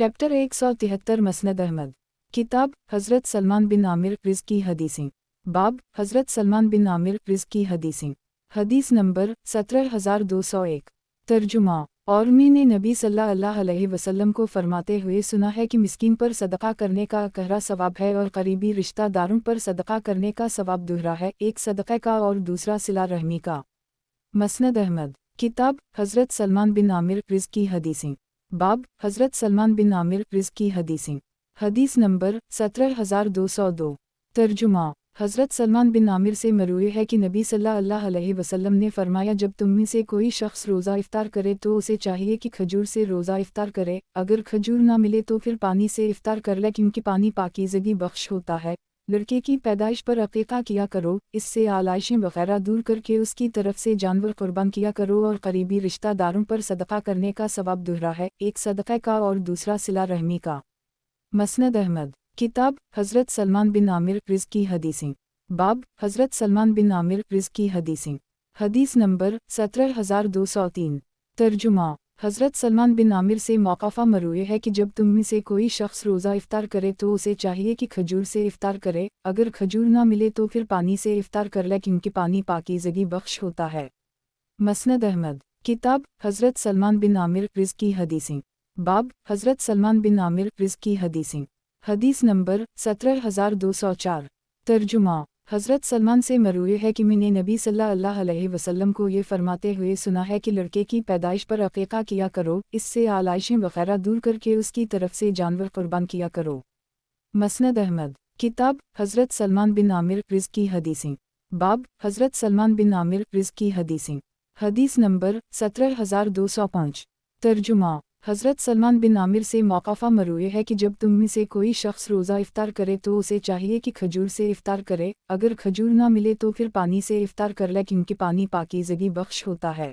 Chapter 173 मसनद Ahmad. किताब हज़रत सलमान बिन Aamir Ritz की हदीसें। बाब हज़रत सलमान बिन आमिर रिज़ की हदीसें। हदीस नंबर 17201। तर्जुमा। और मैंने नबी सल्लल्लाहु अलैहि वसल्लम को फरमाते हुए सुना है कि मिस्कीन पर सदका करने का गहरा सवाब है और करीबी रिश्तेदारों पर सदका करने का सवाब दोहरा है, एक सदक़े का और दूसरा सिला रहमी का। मसनद अहमद। किताब हज़रत सलमान बिन आमिर रिज़ की हदीसें। बाब हज़रत सलमान बिन आमिर रिज़ की हदीसें। हदीस नंबर 17202। तर्जुमा। हज़रत सलमान बिन आमिर से मरवी है कि नबी सल्लल्लाहु अलैहि वसल्लम ने फरमाया, जब तुम में से कोई शख्स रोज़ा इफ्तार करे तो उसे चाहिए कि खजूर से रोज़ा इफ्तार करे, अगर खजूर ना मिले तो फिर पानी से इफ्तार कर ले, क्योंकि पानी पाकीज़गी बख्श होता है। लड़के की पैदाइश पर अक़ीक़ा किया करो, इससे आलाइशें वग़ैरह दूर करके उसकी तरफ से जानवर क़ुर्बान किया करो, और करीबी रिश्तेदारों पर सदका करने का सवाब दोहरा है, एक सदक़े का और दूसरा सिला रहमी का। मसनद अहमद। किताब हज़रत सलमान बिन आमिर रिज़ की हदीसें। बाब हज़रत सलमान बिन आमिर रिज़ की हदीसें। हदीस नंबर 17203। तर्जुमा। हज़रत सलमान बिन आमिर से मौक़ूफ़ा मरवी है कि जब तुम में से कोई शख्स रोज़ा इफ्तार करे तो उसे चाहिए कि खजूर से इफ्तार करे, अगर खजूर ना मिले तो फिर पानी से इफ्तार कर ले, क्योंकि पानी पाकीज़गी बख्श होता है। मसनद अहमद। किताब हज़रत सलमान बिन आमिर रिज़ की हदीसें। बाब हज़रत सलमान बिन आमिर रिज़ की हदीसें। हदीस नंबर 17204। तर्जुमा। हज़रत सलमान से मरवी है कि मैंने नबी सल्लल्लाहु अलैहि वसल्लम को ये फरमाते हुए सुना है कि लड़के की पैदाइश पर अक़ीक़ा किया करो, इससे आलाइशें वग़ैरह दूर करके उसकी तरफ से जानवर क़ुर्बान किया करो। मसनद अहमद। किताब हज़रत सलमान बिन आमिर रिज़ की हदीसें। बाब हज़रत सलमान बिन आमिर रिज़ की हदीसें। हदीस नंबर 17205। तर्जुमा। हज़रत सलमान बिन आमिर से मौक़ूफ़ा मरवी है कि जब तुम में से कोई शख्स रोज़ा इफ्तार करे तो उसे चाहिए कि खजूर से इफ्तार करे, अगर खजूर ना मिले तो फिर पानी से इफ्तार कर ले, क्योंकि पानी पाकीज़गी बख्श होता है।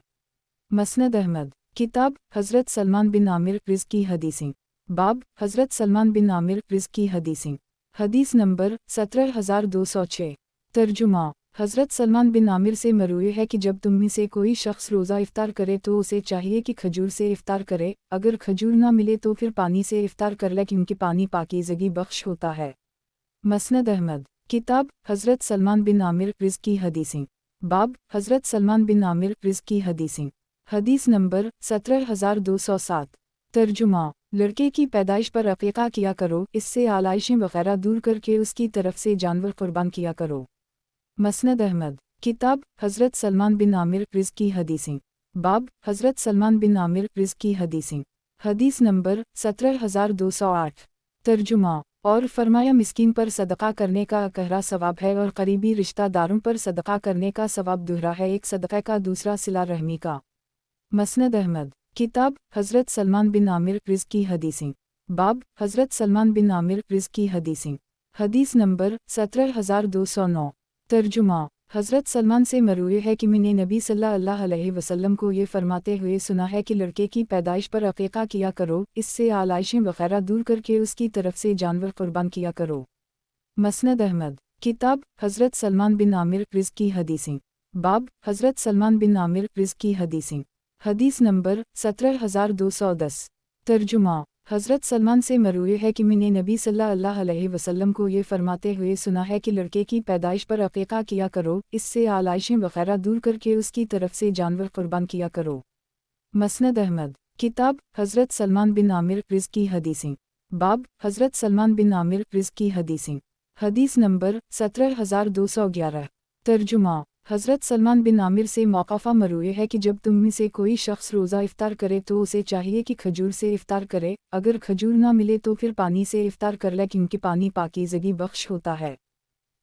मसनद अहमद। किताब हज़रत सलमान बिन आमिर रिज़ की हदीसें। बाब हज़रत सलमान बिन आमिर रिज़ की हदीसें। हदीस नंबर 17206। तर्जुमा। हज़रत सलमान बिन आमिर से मरवी है कि जब तुम में से कोई शख्स रोज़ा इफ्तार करे तो उसे चाहिए कि खजूर से इफ्तार करे, अगर खजूर ना मिले तो फिर पानी से इफ्तार कर ले, क्योंकि पानी पाकीज़गी बख्श होता है। मसनद अहमद। किताब हज़रत सलमान बिन आमिर रिज़ की हदीसें। बाब हज़रत सलमान बिन आमिर रिज़ की हदीसें। हदीस नंबर 17207। तर्जुमा। लड़के की पैदाइश पर अक़ीक़ा किया करो, इससे आलाइशें वग़ैरह दूर करके उसकी तरफ से जानवर क़ुर्बान किया करो। मसनद अहमद। किताब हज़रत सलमान बिन आमिर रिज़ की हदीसें। बाब हज़रत सलमान बिन आमिर रिज़ की हदीसें। हदीस नंबर 17208। तर्जुमा। और फरमाया, मिस्कीन पर सदका करने का गहरा सवाब है और करीबी रिश्तेदारों पर सदका करने का सवाब दोहरा है, एक सदक़े का दूसरा सिला रहमी का। मसनद अहमद। किताब हज़रत सलमान बिन आमिर रिज़ की हदीसें। बाब हज़रत सलमान बिन आमिर रिज़ की हदीसें। हदीस नंबर 17209। तर्जुमा। हज़रत सलमान से मरवी है कि मैंने नबी सल्लल्लाहु अलैहि वसल्लम को ये फरमाते हुए सुना है कि लड़के की पैदाइश पर अक़ीक़ा किया करो, इससे आलाइशें वग़ैरह दूर करके उसकी तरफ से जानवर क़ुर्बान किया करो। मसनद अहमद। किताब हज़रत सलमान बिन आमिर रिज़ की हदीसें। बाब हज़रत सलमान बिन आमिर रिज़ की हदीसें। हदीस नंबर 17210। तर्जुमा। हज़रत सलमान से मरवी है कि मैंने नबी सल्लल्लाहु अलैहि वसल्लम को ये फरमाते हुए सुना है कि लड़के की पैदाइश पर अक़ीक़ा किया करो, इससे आलाइशें वग़ैरह दूर करके उसकी तरफ से जानवर क़ुर्बान किया करो। मसनद अहमद। किताब हज़रत सलमान बिन आमिर रिज़ की हदीसें। बाब हज़रत सलमान बिन आमिर रिज़ की हदीसें। हदीस नंबर 17211। तर्जुमा। हज़रत सलमान बिन आमिर से मौक़ूफ़ा मरवी है कि जब तुम में से कोई शख्स रोज़ा इफ्तार करे तो उसे चाहिए कि खजूर से इफ्तार करे, अगर खजूर ना मिले तो फिर पानी से इफ्तार कर ले, क्योंकि पानी पाकीज़गी बख्श होता है।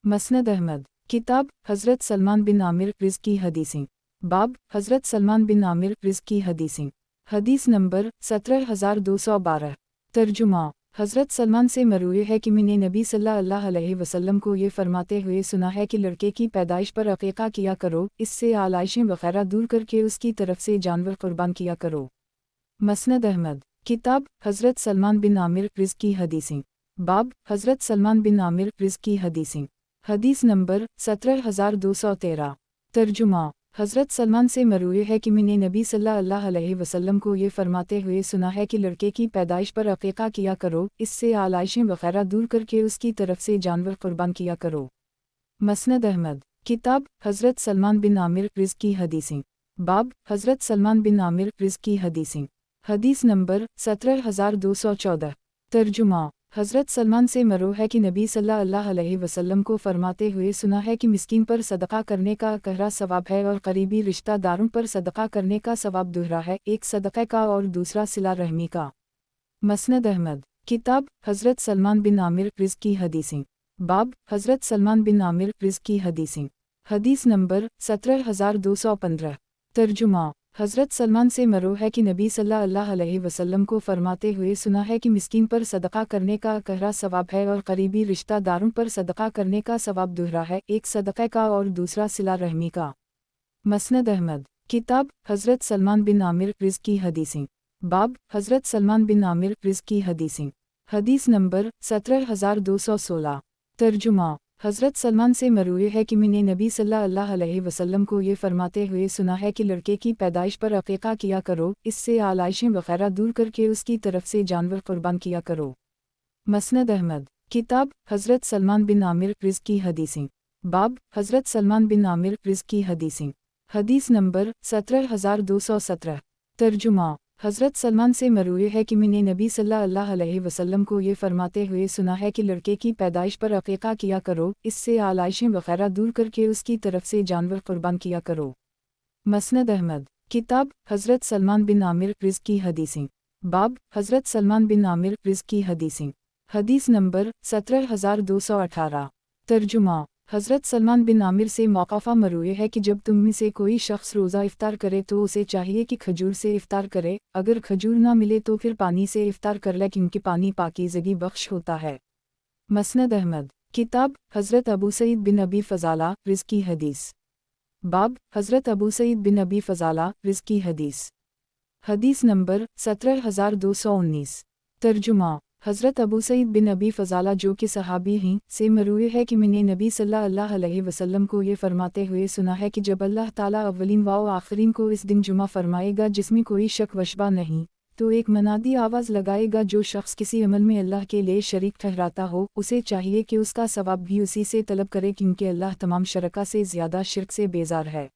मसनद अहमद। किताब हज़रत सलमान बिन आमिर रिज़ की हदीसें। बाब हज़रत सलमान बिन आमिर रिज़ की हदीसें। हदीस नंबर 17212। तर्जुमा। हज़रत सलमान से मरवी है कि मैंने नबी सल्लल्लाहु अलैहि वसल्लम को ये फरमाते हुए सुना है कि लड़के की पैदाइश पर अक़ीक़ा किया करो, इससे आलाइशें वग़ैरह दूर करके उसकी तरफ से जानवर क़ुर्बान किया करो। मसनद अहमद। किताब हज़रत सलमान बिन आमिर रिज़ की हदीसें। बाब हज़रत सलमान बिन आमिर रिज़ की हदीसें। हदीस नंबर 17213। तर्जुमा। हज़रत सलमान से मरूए है कि मैंने नबी सल्लल्लाहु अलैहि वसल्लम को ये फरमाते हुए सुना है कि लड़के की पैदाइश पर अक़ीक़ा किया करो, इससे आलाइशें वग़ैरह दूर करके उसकी तरफ से जानवर क़ुरबान किया करो। मसनद अहमद। किताब हज़रत सलमान बिन आमिर रिज़्क़ की हदीसें। बाब हज़रत सलमान बिन आमिर रिज़्क़ की हदीसें। हदीस नंबर 17214। तर्जुमा। हज़रत सलमान से मरो है कि नबी सल्लल्लाहु अलैहि वसल्लम को फरमाते हुए सुना है कि मिस्कीन पर सदका करने का गहरा सवाब है और करीबी रिश्तेदारों पर सदका करने का सवाब दोहरा है, एक सदक़े का और दूसरा सिला रहमी का। मसनद अहमद। किताब हज़रत सलमान बिन आमिर रिज़्क़ की हदीसें। बाब हज़रत सलमान बिन आमिर रिज़्क़ की हदीसें। हदीस नंबर 17215। तर्जुमा। हज़रत सलमान से मरो है कि नबी सल्लल्लाहु अलैहि वसल्लम को फरमाते हुए सुना है कि मिस्कीन पर सदका करने का गहरा सवाब है और करीबी रिश्तेदारों पर सदका करने का सवाब दोहरा है, एक सदक़े का और दूसरा सिला रहमी का। मसनद अहमद। किताब हज़रत सलमान बिन आमिर रिज़्क़ की हदीसें। बाब हज़रत सलमान बिन आमिर रिज़्क़ की हदीसें। हदीस नंबर 17216। तर्जुमा। हज़रत सलमान से मरूए है कि मैंने नबी सल्लल्लाहु अलैहि वसल्लम को ये फरमाते हुए सुना है कि लड़के की पैदाइश पर अक़ीक़ा किया करो, इससे आलाइशें वग़ैरह दूर करके उसकी तरफ से जानवर क़ुरबान किया करो। मसनद अहमद। किताब हज़रत सलमान बिन आमिर रिज़्क़ की हदीसें। बाब हज़रत सलमान बिन आमिर रिज़्क़ की हदीसें। हदीस नंबर 17217। तर्जुमा। हज़रत सलमान से मरूए है कि मैंने नबी सल्लल्लाहु अलैहि वसल्लम को ये फरमाते हुए सुना है कि लड़के की पैदाइश पर अक़ीक़ा किया करो, इससे आलाइशें वग़ैरह दूर करके उसकी तरफ से जानवर क़ुरबान किया करो। मसनद अहमद। किताब हज़रत सलमान बिन आमिर रिज़्क़ की हदीसें। बाब हज़रत सलमान बिन आमिर रिज़्क़ की हदीसें। हदीस नंबर 17218। तर्जुमा। हज़रत सलमान बिन आमिर से मौक़ूफ़ा मरूए है कि जब तुम में से कोई शख्स रोज़ा इफ़्तार करे तो उसे चाहिए कि खजूर से इफ़्तार करे, अगर खजूर ना मिले तो फिर पानी से इफ़्तार कर ले क्योंकि पानी पाकीज़गी बख्श होता है। मसनद अहमद। किताब हज़रत अबू सईद बिन अबी फ़ज़ाला रिज़्क़ की हदीस। बाब हज़रत अबू सईद बिन अबी फ़ज़ाला रिज़्क़ की हदीस। हदीस नंबर 17219। तर्जुमा। हज़रत अबू सईद बिन अबी फ़ज़ाला जो कि सहाबी हैं से मरूए है कि मैंने नबी सल्लल्लाहु अलैहि वसल्लम को ये फरमाते हुए सुना है कि जब अल्लाह ताला अव्वलीन व आखिरीन को इस दिन जुमा फरमाएगा जिसमें कोई शक वशबा नहीं, तो एक मनादी आवाज़ लगाएगा जो शख्स किसी अमल में अल्लाह के लिए शरीक ठहराता हो, उसे चाहिए कि उसका सवाब भी उसी से तलब करे क्योंकि अल्लाह तमाम शरका से ज़्यादा शिर्क से बेजार है।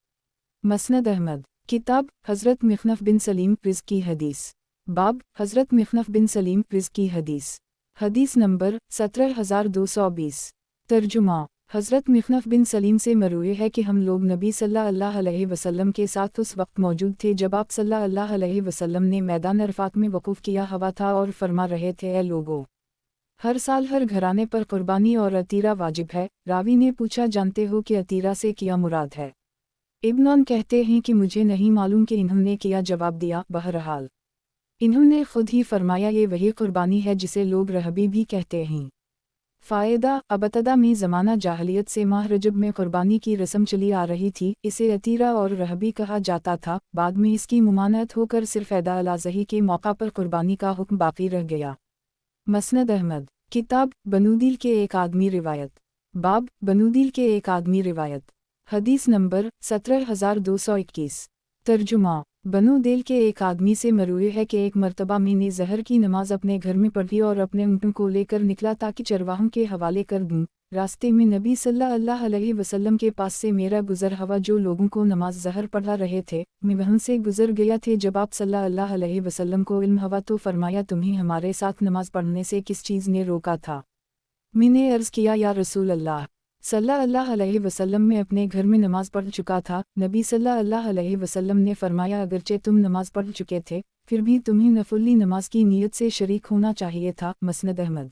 मसनद अहमद। किताब हज़रत मिख़नफ़ बिन सलीम रिज़्क़ की हदीस। बाब हज़रत मिख़नफ़ बिन सलीम रिज़्क़ की हदीस। हदीस नंबर 17220। तर्जुमा। हज़रत मिख़नफ़ बिन सलीम से मरूए है कि हम लोग नबी सल्लल्लाहु अलैहि वसल्लम के साथ उस वक्त मौजूद थे जब आप सल्लल्लाहु अलैहि वसल्लम ने मैदान अरफ़ात में वक़ूफ़ किया हुआ था और फरमा रहे थे, ए लोगो, हर साल हर घराने पर क़ुरबानी और अतीरा वाजिब है। रावी ने पूछा, जानते हो कि अतीरा से क्या मुराद है? इब्न कहते हैं कि मुझे नहीं मालूम कि इन्होंने क्या जवाब दिया। बहरहाल इन्होंने खुद ही फरमाया, ये वही क़ुरबानी है जिसे लोग रहबी भी कहते हैं। फ़ायदा अबतदा में ज़माना जाहलियत से माह रजब में क़ुरबानी की रस्म चली आ रही थी, इसे अतीरा और रहबी कहा जाता था। बाद में इसकी मुमानत होकर सिर्फ़ ईद अल अज़ही के मौका पर क़ुरबानी का हुक्म बाकी रह गया। मसनद अहमद। किताब बनूदिल के एक आदमी रिवायत। बाब बनूदिल के एक आदमी रिवायत। हदीस नंबर 17221। तर्जुमा। बनु दिल के एक आदमी से मरूए है कि एक मर्तबा मैंने ज़हर की नमाज अपने घर में पढ़ी और अपने ऊँटों को लेकर निकला ताकि चरवाहों के हवाले कर दूँ। रास्ते में नबी सल्लल्लाहु अलैहि वसल्लम के पास से मेरा गुज़र हुआ जो लोगों को नमाज ज़हर पढ़ा रहे थे। मैं वहाँ से गुज़र गया थे। जब आप सल्लल्लाहु अलैहि वसल्लम को इल्म हुआ तो फरमाया, तुम्हें हमारे साथ नमाज पढ़ने से किस चीज़ ने रोका था? मैंने अर्ज़ किया, या रसूल अल्लाह सल्लल्लाहु अलैहि वसल्लम में अपने घर में नमाज पढ़ चुका था। नबी सल्लल्लाहु अलैहि वसल्लम ने फरमाया, अगरचे तुम नमाज पढ़ चुके थे फिर भी तुम्हें नफली नमाज की नीयत से शरीक होना चाहिए था। मसनद अहमद।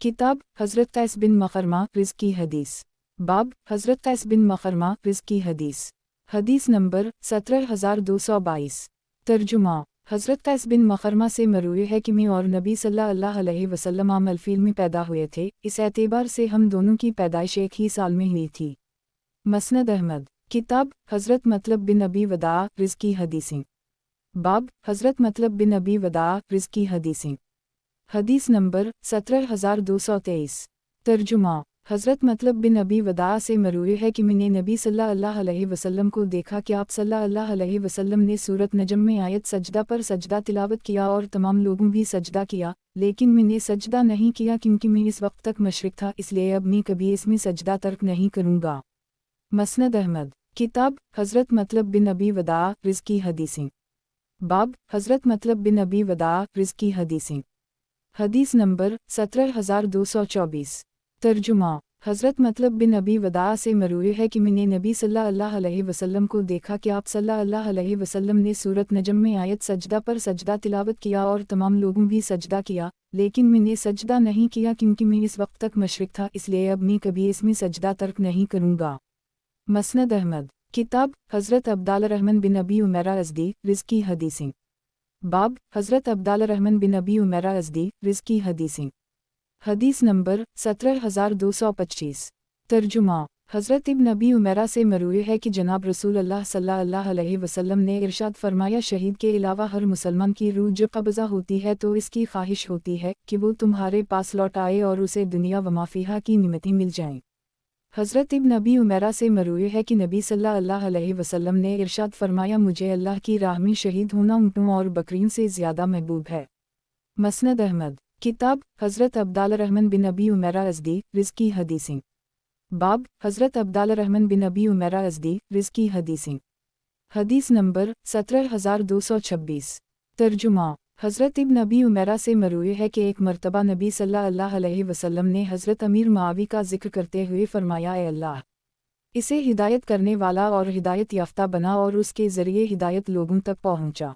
किताब हज़रत कैस बिन मखरमा रिज़्क़ की हदीस। बाब हज़रत कैस बिन मखरमा रिज़्क़ की हदीस। हदीस नंबर 17222। तर्जुमा। हज़रत कैस बिन मखरमा से मरूए है कि मैं और नबी सल्लल्लाहु अलैहि वसल्लम आम अलफ़ील में पैदा हुए थे। इस एतबार से हम दोनों की पैदाइश एक ही साल में हुई थी। मसनद अहमद। किताब हज़रत मतलब बिन अबी वदा रिज़्क़ की हदीसें। बाब हज़रत मतलब बिन अबी वदा रिज़्क़ की हदीसें। हदीस नंबर 17223। तर्जुमा। हज़रत मतलब बिन अबी वदा से मरूए है कि मैंने नबी सल्लल्लाहु अलैहि वसल्लम को देखा कि आप सल्लल्लाहु अलैहि वसल्लम ने सूरत नजम में आयत सजदा पर सजदा तिलावत किया और तमाम लोगों भी सजदा किया, लेकिन मैंने सजदा नहीं किया क्योंकि मैं इस वक्त तक मशरिक था, इसलिए अब मैं कभी इसमें सजदा तर्क नहीं करूँगा। मसनद अहमद। किताब हज़रत मतलब बिन अबी वदा रिज़्की हदीसें। बाब हज़रत मतलब बिन अबी वदा रिज़्की हदीसें। हदीस नंबर 17224। तर्जुमा। हज़रत मतलब बिन अबी वदा से मरूए है कि मैंने नबी सल्लल्लाहु अलैहि वसल्लम को देखा कि आप सल्लल्लाहु अलैहि वसल्लम ने सूरत नजम में आयत सजदा पर सजदा तिलावत किया और तमाम लोगों भी सजदा किया, लेकिन मैंने सजदा नहीं किया क्योंकि मैं इस वक्त तक मशरिक था, इसलिए अब मैं कभी इसमें सजदा तर्क नहीं करूँगा। मसनद अहमद। किताब हज़रत अब्दाल रहमान बिन अबी उमैरा अज़दी रिज़्की हदीसें। बाब हज़रत अब्दाल रहमान बिन अबी उमैरा अज़दी रिज़्की हदीसें। हदीस नंबर 17225। तर्जुमा। हज़रत इब्न अबी उमैरा से मरूए है कि जनाब रसूल अल्लाह सल्लल्लाहु अलैहि वसल्लम ने इरशाद फरमाया, शहीद के अलावा हर मुसलमान की रूह जब कब्ज़ा होती है तो इसकी ख्वाहिश होती है कि वो तुम्हारे पास लौट आए और उसे दुनिया व माफ़िहा की निमतें मिल जाएं। हज़रत इब्न अबी उमैरा से मरूए है कि नबी सल्लल्लाहु अलैहि वसल्लम ने इरशाद फरमाया, मुझे अल्लाह की राह में शहीद होना ऊँटों और बकरियों से ज़्यादा महबूब है। मसनद अहमद। किताब हज़रत अब्दाल रहमान बिन अबी उमैरा अज़दी रिज़्की हदीसें। बाब हज़रत अब्दाल रहमान बिन अबी उमैरा अज़दी रिज़्की हदीसें। हदीस नंबर 17226। तर्जुमा। हज़रत इब्न अबी उमैरा से मरूए है कि एक मरतबा नबी सल्लल्लाहु अलैहि वसल्लम ने हज़रत अमीर मुआवी का ज़िक्र करते हुए फरमाया, ए अल्लाह, इसे हिदायत करने वाला और हिदायत याफ्ता बना और उसके ज़रिए हिदायत लोगों तक पहुँचा।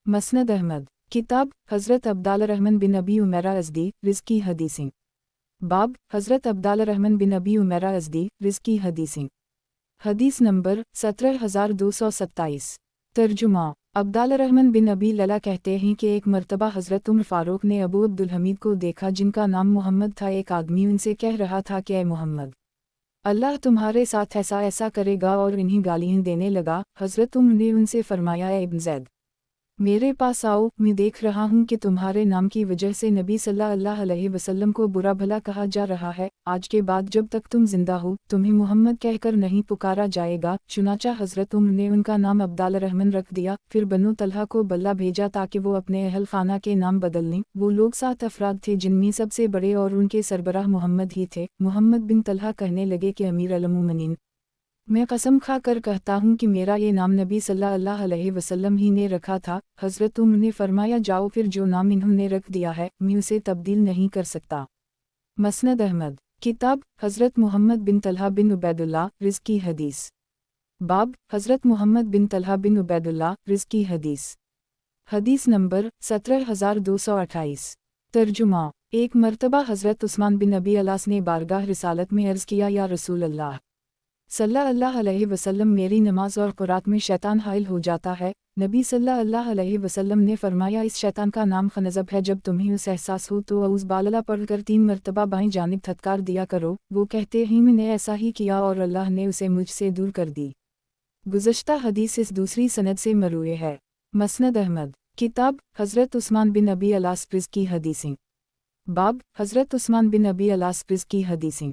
मसनद अहमद। किताब हज़रत अब्दाल रहमान बिन अबी उमैरा अज़दी रिज़्की हदीसें। बाब हज़रत अब्दाल रहमान बिन अबी उमैरा अज़दी रिज़्की हदीसें। हदीस नंबर 17227। तर्जुमा। अब्दाल रहमान बिन अबी लला कहते हैं कि एक मरतबा हज़रत उमर फ़ारूक ने अबू अब्दुल हमीद को देखा जिनका नाम मोहम्मद था। एक आदमी उनसे कह रहा था कि ए मोहम्मद, अल्लाह तुम्हारे साथ ऐसा ऐसा करेगा और इन्हीं गालियाँ देने लगा। हज़रत उमर ने उनसे फरमाया, ए इब्न ज़ैद, मेरे पास आओ, मैं देख रहा हूँ कि तुम्हारे नाम की वजह से नबी सल्लल्लाहु अलैहि वसल्लम को बुरा भला कहा जा रहा है। आज के बाद जब तक तुम जिंदा हो तुम्हें मोहम्मद कहकर नहीं पुकारा जाएगा। चुनाचा हज़रत उमर ने उनका नाम अब्दाल रहमान रख दिया। फिर बनु तलहा को बल्ला भेजा ताकि वो अपने अहल खाना के नाम बदल लें। वो लोग 7 अफराद थे जिनमें सबसे बड़े और उनके सरबराह मोहम्मद ही थे। मोहम्मद बिन तलहा कहने लगे कि अमीर अल मोमिनीन, मैं कसम खा कर कहता हूँ कि मेरा ये नाम नबी सल्लल्लाहु अलैहि वसल्लम ही ने रखा था। हज़रत उमर ने फरमाया, जाओ फिर जो नाम इन्होंने रख दिया है मैं उसे तब्दील नहीं कर सकता। मसनद अहमद। किताब हज़रत मोहम्मद बिन तलहा बिन उबैदुल्लाह रिज़्की हदीस। बाब हज़रत मोहम्मद बिन तलहा बिन उबैदुल्लाह रिज़्की हदीस। हदीस नंबर 17228। तर्जुमा। एक मरतबा हज़रत उस्मान बिन अबी अलास ने बारगाह रिसालत में अर्ज़ किया, या रसूल अल्लाह सल्लल्लाहु अलैहि वसल्लम, मेरी नमाज और क़ुरात में शैतान हाइल हो जाता है। नबी सल्लल्लाहु अलैहि वसल्लम ने फरमाया, इस शैतान का नाम खनज़ब है। जब तुम्हें उस एहसास हो तो औज़ बालला पढ़कर 3 मरतबा बाएं जानिब थतकार दिया करो। वो कहते हैं मैंने ऐसा ही किया और अल्लाह ने उसे मुझसे दूर कर दी। गुज़श्ता हदीस इस दूसरी सनद से मरूए है। मसनद अहमद। किताब हज़रत उस्मान बिन अबी अलास रिज़्की हदीसें। बाब हज़रत उस्मान बिन अबी अलास रिज़्की हदीसें।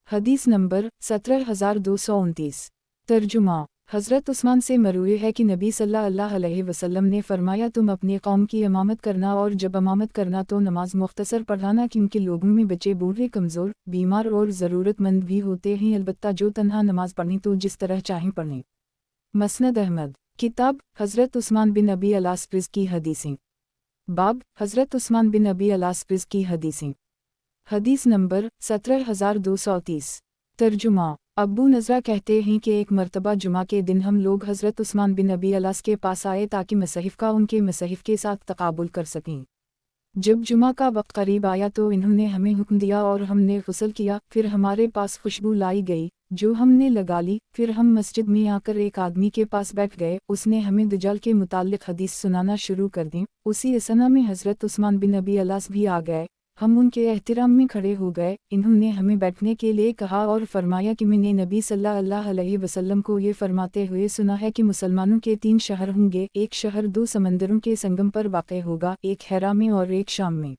हदीस नंबर 17229। तर्जुमा। हज़रत उस्मान से मरूए है कि नबी सल्लल्लाहु अलैहि वसल्लम ने फरमाया, तुम अपनी कौम की इमामत करना और जब इमामत करना तो नमाज मुख्तसर पढ़ाना, क्योंकि लोगों में बच्चे, बूढ़े, कमज़ोर, बीमार और ज़रूरतमंद भी होते हैं। अलबत्ता जो तन्हा नमाज पढ़ें तो जिस तरह चाहें पढ़ें। मसनद अहमद। किताब हज़रत उस्मान बिन अबी अलास रिज़्की हदीसें। बाब हज़रत उस्मान बिन अबी अलास रिज़्की हदीसें। हदीस नंबर 17230। तर्जुमा। अब्बू नज़रा कहते हैं कि एक मरतबा जुमा के दिन हम लोग हज़रत उस्मान बिन अबी अलास के पास आए ताकि मसहिफ़ का उनके मसहिफ़ के साथ तक़ाबुल कर सकें। जब जुमा का वक्त करीब आया तो इन्होंने हमें हुक्म दिया और हमने गुस्ल किया। फिर हमारे पास खुशबू लाई गई जो हमने लगा ली। फिर हम मस्जिद में आकर एक आदमी के पास बैठ गए। उसने हमें दज्जाल के मुताल्लिक़ हदीस सुनाना शुरू कर दी। उसी असना में हज़रत उस्मान बिन अबी अलास भी आ गए। हम उनके एहतिराम में खड़े हो गए। इन्होंने हमें बैठने के लिए कहा और फरमाया कि मैंने नबी सल्लल्लाहु अलैहि वसल्लम को ये फरमाते हुए सुना है कि मुसलमानों के 3 शहर होंगे। एक शहर 2 समंदरों के संगम पर वाक़ होगा, एक हेरा में और एक शाम में।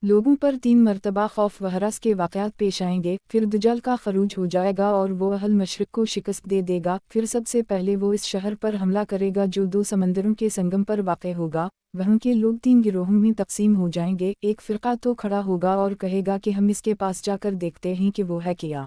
लोगों पर 3 मरतबा खौफ व हरास के वाक़यात पेश आएंगे, फिर दज्जाल का खरूज हो जाएगा और वो अहल मशरिक को शिकस्त दे देगा। फिर सबसे पहले वो इस शहर पर हमला करेगा जो 2 समंदरों के संगम पर वाक़ होगा। वहाँ के लोग 3 गिरोहों में तकसीम हो जाएंगे। एक फ़िरका तो खड़ा होगा और कहेगा कि हम इसके पास जाकर देखते हैं कि वो है क्या।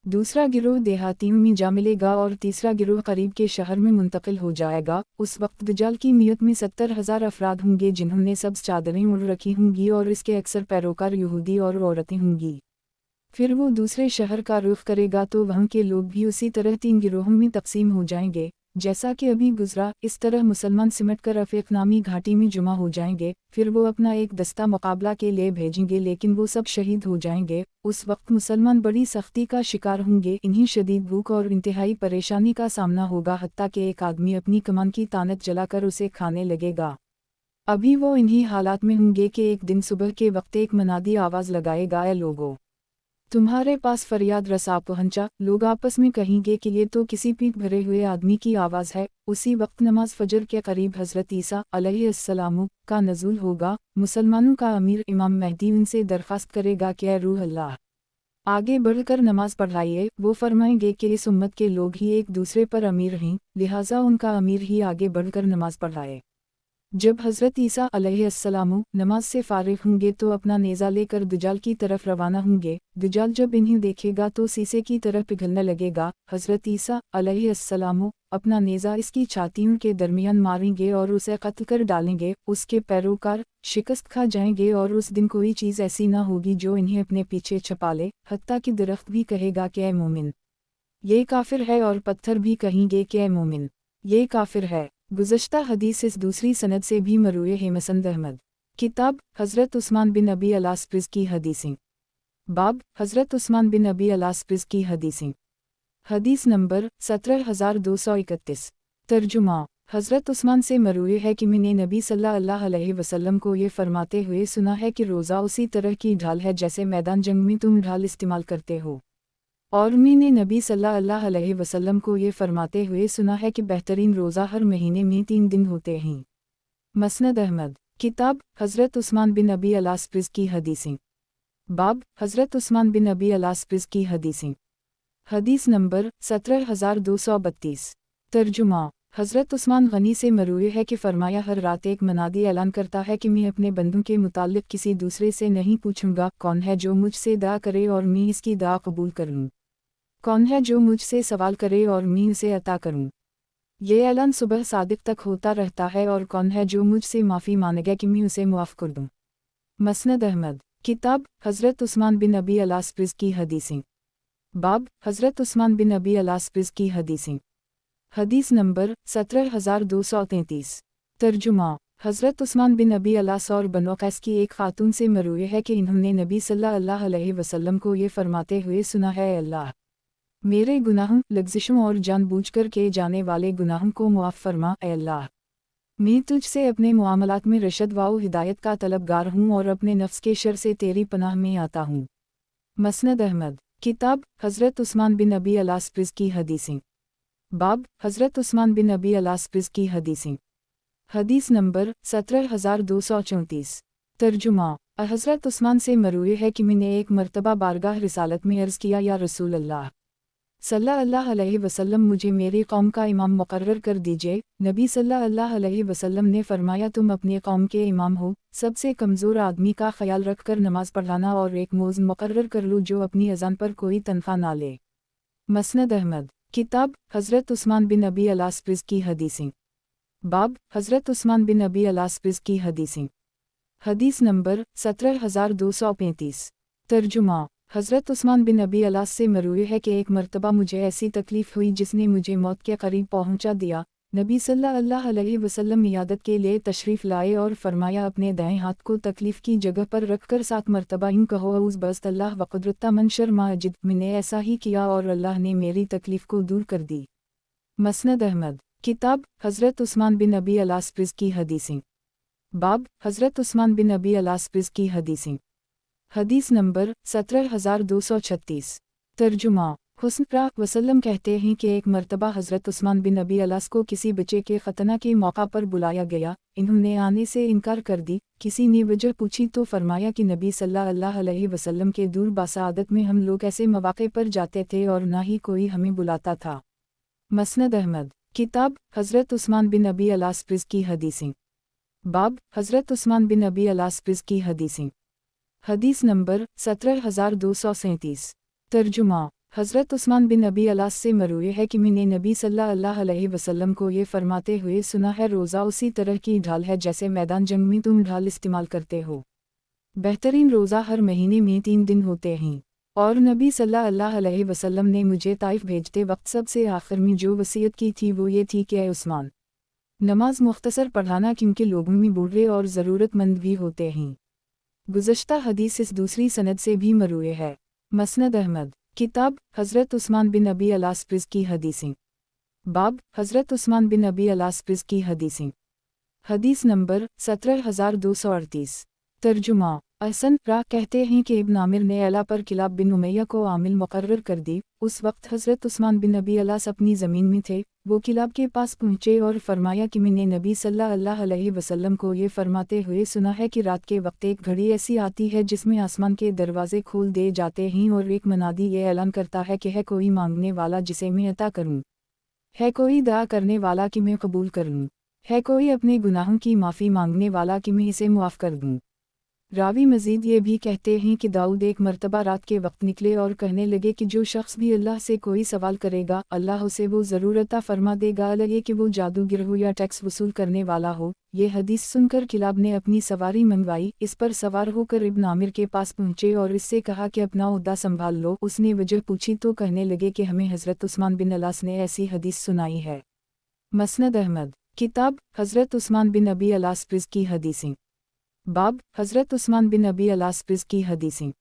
दूसरा गिरोह देहातियों में जा मिलेगा और तीसरा गिरोह करीब के शहर में मुंतकिल हो जाएगा। उस वक्त दज्जाल की नियत में 70,000 अफराद होंगे जिन्होंने सब्ज़ चादरें ओढ़ रखी होंगी और इसके अक्सर पैरोकार यहूदी और औरतें होंगी। फिर वो दूसरे शहर का रुख करेगा तो वहाँ के लोग भी उसी तरह 3 गिरोहों में तकसीम हो जाएंगे जैसा कि अभी गुजरा। इस तरह मुसलमान सिमट कर अफीक नामी घाटी में जुमा हो जाएंगे। फिर वो अपना एक दस्ता मुकाबला के लिए भेजेंगे लेकिन वो सब शहीद हो जाएंगे। उस वक्त मुसलमान बड़ी सख्ती का शिकार होंगे। इन्हें शदीद भूख और इंतहाई परेशानी का सामना होगा, हत्ता कि एक आदमी अपनी कमान की तानत जलाकर उसे खाने लगेगा। अभी वो इन्हीं हालात में होंगे कि एक दिन सुबह के वक्त एक मनादी आवाज़ लगाएगा, ए लोगों, तुम्हारे पास फरियाद रसा पहुंचा। लोग आपस में कहेंगे कि ये तो किसी पीठ भरे हुए आदमी की आवाज़ है। उसी वक्त नमाज फजर के करीब हज़रत ईसा अलैहिस्सलाम का नज़ूल होगा। मुसलमानों का अमीर इमाम महदी उनसे दरख्वास्त करेगा कि ऐ रूह अल्लाह, आगे बढ़कर नमाज पढ़ाइए। वो फरमाएंगे कि इस उम्मत के लोग ही एक दूसरे पर अमीर हैं, लिहाजा उनका अमीर ही आगे बढ़कर नमाज पढ़ाए। जब हज़रत ईसा अलैहिस्सलाम नमाज से फारिग होंगे तो अपना नेज़ा लेकर दज्जाल की तरफ रवाना होंगे। दज्जाल जब इन्हें देखेगा तो शीशे की तरह पिघलने लगेगा। हज़रत ईसा अलैहिस्सलाम अपना नेज़ा इसकी छातियों के दरमियान मारेंगे और उसे कत्ल कर डालेंगे। उसके पैरोकार शिकस्त खा जाएंगे और उस दिन कोई चीज़ ऐसी ना होगी जो इन्हें अपने पीछे छपा ले। हत्ता कि दरख्त भी कहेगा कि ऐ मोमिन, ये काफिर है, और पत्थर भी कहेंगे कि ऐ मोमिन, ये काफिर है। गुज़श्ता हदीस इस दूसरी सनद से भी मरूए है। मसंद अहमद। किताब हज़रत उस्मान बिन अबी अल-आस की हदीसें। बाब हज़रत उस्मान बिन अबी अल-आस की हदीसें। हदीस नंबर 17231। तर्जुमा हज़रत उस्मान से मरूए है कि मैंने नबी सल्लल्लाहु अलैहि वसल्लम को ये फरमाते हुए सुना है कि रोज़ा उसी तरह की ढाल है जैसे मैदान जंग में तुम ढाल इस्तेमाल करते हो। और मैंने नबी सल्लल्लाहु अलैहि वसल्लम को ये फरमाते हुए सुना है कि बेहतरीन रोज़ा हर महीने में 3 दिन होते हैं। मसनद अहमद। किताब हज़रत उस्मान बिन अबी अल-आस की हदीसें। बाब हज़रत उस्मान बिन अबी अल-आस की हदीसें। हदीस नंबर 17232। तर्जुमा हज़रत उस्मान गनी से मरूए है कि फरमाया, हर रात एक मनादी ऐलान करता है कि मैं अपने बंदों के मुताल्लिक़ किसी दूसरे से नहीं पूछूंगा। कौन है जो मुझसे दुआ करे और मैं इसकी दुआ कबूल कर लूँ? कौन है जो मुझसे सवाल करे और मैं उसे अता करूं? ये ऐलान सुबह सादिक तक होता रहता है। और कौन है जो मुझसे माफ़ी मांगेगा कि मैं उसे मुआफ़ कर दूं? मसनद अहमद। किताब हज़रत उस्मान बिन अबी अल-आस की हदीसें। बाब हज़रत उस्मान बिन अबी अल-आस की हदीसें। हदीस नंबर 17233। तर्जुमा हज़रत उस्मान बिन अबी अल-आस और बनो कैस की एक खातून से मरूए है कि इन्होंने नबी सल्लल्लाहु अलैहि वसल्लम को ये फरमाते हुए सुना है, अल्लाह, मेरे गुनाहों, लग़्ज़िशों और जानबूझकर किए जाने वाले गुनाहों को मुआफ़ फरमा। ऐ अल्लाह, मैं तुझसे अपने मुआमलात में रशद व हिदायत का तलबगार हूँ और अपने नफ्स के शर से तेरी पनाह में आता हूँ। मसनद अहमद। किताब हज़रत उस्मान बिन अबी अल-आस की हदीसें। बाब हज़रत उस्मान बिन अबी अल-आस की हदीसें। हदीस नंबर 17234। तर्जुमा हज़रत उस्मान से मरूए है कि मैंने एक मरतबा बारगाह रिसालत में अर्ज़ किया, या रसूल अल्लाह सल्लल्लाहु अलैहि वसल्लम, मुझे मेरी कौम का इमाम मुकर्रर कर दीजिए। नबी सल्लल्लाहु अलैहि वसल्लम ने फरमाया, तुम अपनी कौम के इमाम हो। सबसे कमज़ोर आदमी का ख्याल रखकर नमाज पढ़ाना और एक मोज़ मुकर्रर कर लो जो अपनी अज़ान पर कोई तनख्वाह ना ले। मसनद अहमद। किताब हज़रत उस्मान बिन अबी अल-आस की हदीसें। बाब हज़रत उस्मान बिन अबी अल-आस की हदीसें। हदीस नंबर 17235। तर्जुमा हज़रत उस्मान बिन अबी अल-आस से मरूए है कि एक मरतबा मुझे ऐसी तकलीफ़ हुई जिसने मुझे मौत के करीब पहुंचा दिया। नबी सल्लल्लाहु अलैहि वसल्लम इयादत के लिए तशरीफ़ लाए और फरमाया, अपने दाएं हाथ को तकलीफ़ की जगह पर रखकर 7 मरतबा यूं कहो, औज़ बस्त अल्लाह व क़ुद्रता मन शर मा अजिद। मैंने ऐसा ही किया और अल्लाह ने मेरी तकलीफ़ को दूर कर दी। मसनद अहमद। किताब हज़रत उस्मान बिन अबी अल-आस की हदीसें। बाब हज़रत उस्मान बिन अबी अल-आस की हदीसें। हदीस नंबर 17236। तर्जुमा हुस्न वसल्लम कहते हैं कि एक मर्तबा हज़रत उस्मान बिन अबी अलास को किसी बच्चे के खतना के मौका पर बुलाया गया। इन्होंने आने से इनकार कर दी। किसी ने वजह पूछी तो फरमाया कि नबी सल्लल्लाहु अलैहि वसल्लम के दूर बासादत में हम लोग ऐसे मौके पर जाते थे और ना ही कोई हमें बुलाता था। मसनद अहमद किताब हज़रत उस्मान बिन अबी अलास प्रिज़ की हदीसें। बाब हज़रत उस्मान बिन अबी अलास प्रिज़ की हदीसें। हदीस नंबर 17237। तर्जुमा हज़रत उस्मान बिन अबी अलास से मरूए है कि मैंने नबी सल्लल्लाहु अलैहि वसल्लम को ये फरमाते हुए सुना है, रोज़ा उसी तरह की ढाल है जैसे मैदान जंग में तुम ढाल इस्तेमाल करते हो। बेहतरीन रोज़ा हर महीने में 3 दिन होते हैं। और नबी सल्लल्लाहु अलैहि वसल्लम ने मुझे ताइफ भेजते वक्त सबसे आखिर में जो वसीयत की थी वो ये थी कि ऐ उस्मान, नमाज मुख्तसर पढ़ाना क्योंकि लोगों में बूढ़े और ज़रूरतमंद भी होते हैं। गुज़श्ता हदीस इस दूसरी सनद से भी मरूए है। मसनद अहमद किताब हज़रत उस्मान बिन अबी अलास प्रिज़ की हदीसें। बाब हज़रत उस्मान बिन अबी अलास प्रिज़ की हदीसें। हदीस नंबर 17238। तर्जुमा अहसन कहते हैं कि इब्न आमिर ने अला पर किलाब बिन उमैया को आमिल मुकर्रर कर दी। उस वक्त हज़रत उस्मान बिन अबी अलास अपनी ज़मीन में थे। वो किलाब के पास पहुँचे और फरमाया कि मैंने नबी सल्लल्लाहु अलैहि वसल्लम को ये फरमाते हुए सुना है कि रात के वक्त एक घड़ी ऐसी आती है जिसमें आसमान के दरवाजे खोल दिए जाते हैं और एक मनादी ये ऐलान करता है कि है कोई मांगने वाला जिसे मैं अता करूँ, है कोई दुआ करने वाला कि मैं कबूल कर लूँ, है कोई अपने गुनाहों की माफ़ी मांगने वाला कि मैं इसे मुआफ़ कर दूँ। रावी मज़ीद ये भी कहते हैं कि दाऊद एक मर्तबा रात के वक्त निकले और कहने लगे कि जो शख्स भी अल्लाह से कोई सवाल करेगा अल्लाह उसे वो ज़रूर अता फरमा देगा, लगे कि वो जादूगर हो या टैक्स वसूल करने वाला हो। ये हदीस सुनकर किलाब ने अपनी सवारी मंगवाई। इस पर सवार होकर इब्न आमिर के पास पहुँचे और इससे कहा कि अपना ओहदा संभाल लो। उसने वजह पूछी तो कहने लगे कि हमें हज़रत उस्मान बिन अलास ने ऐसी हदीस सुनाई है। मसनद अहमद किताब हज़रत उस्मान बिन अबी अलास प्रिज़ की हदीसें। बाब हज़रत उस्मान बिन अबी अलास प्रिज़ की हदीसें।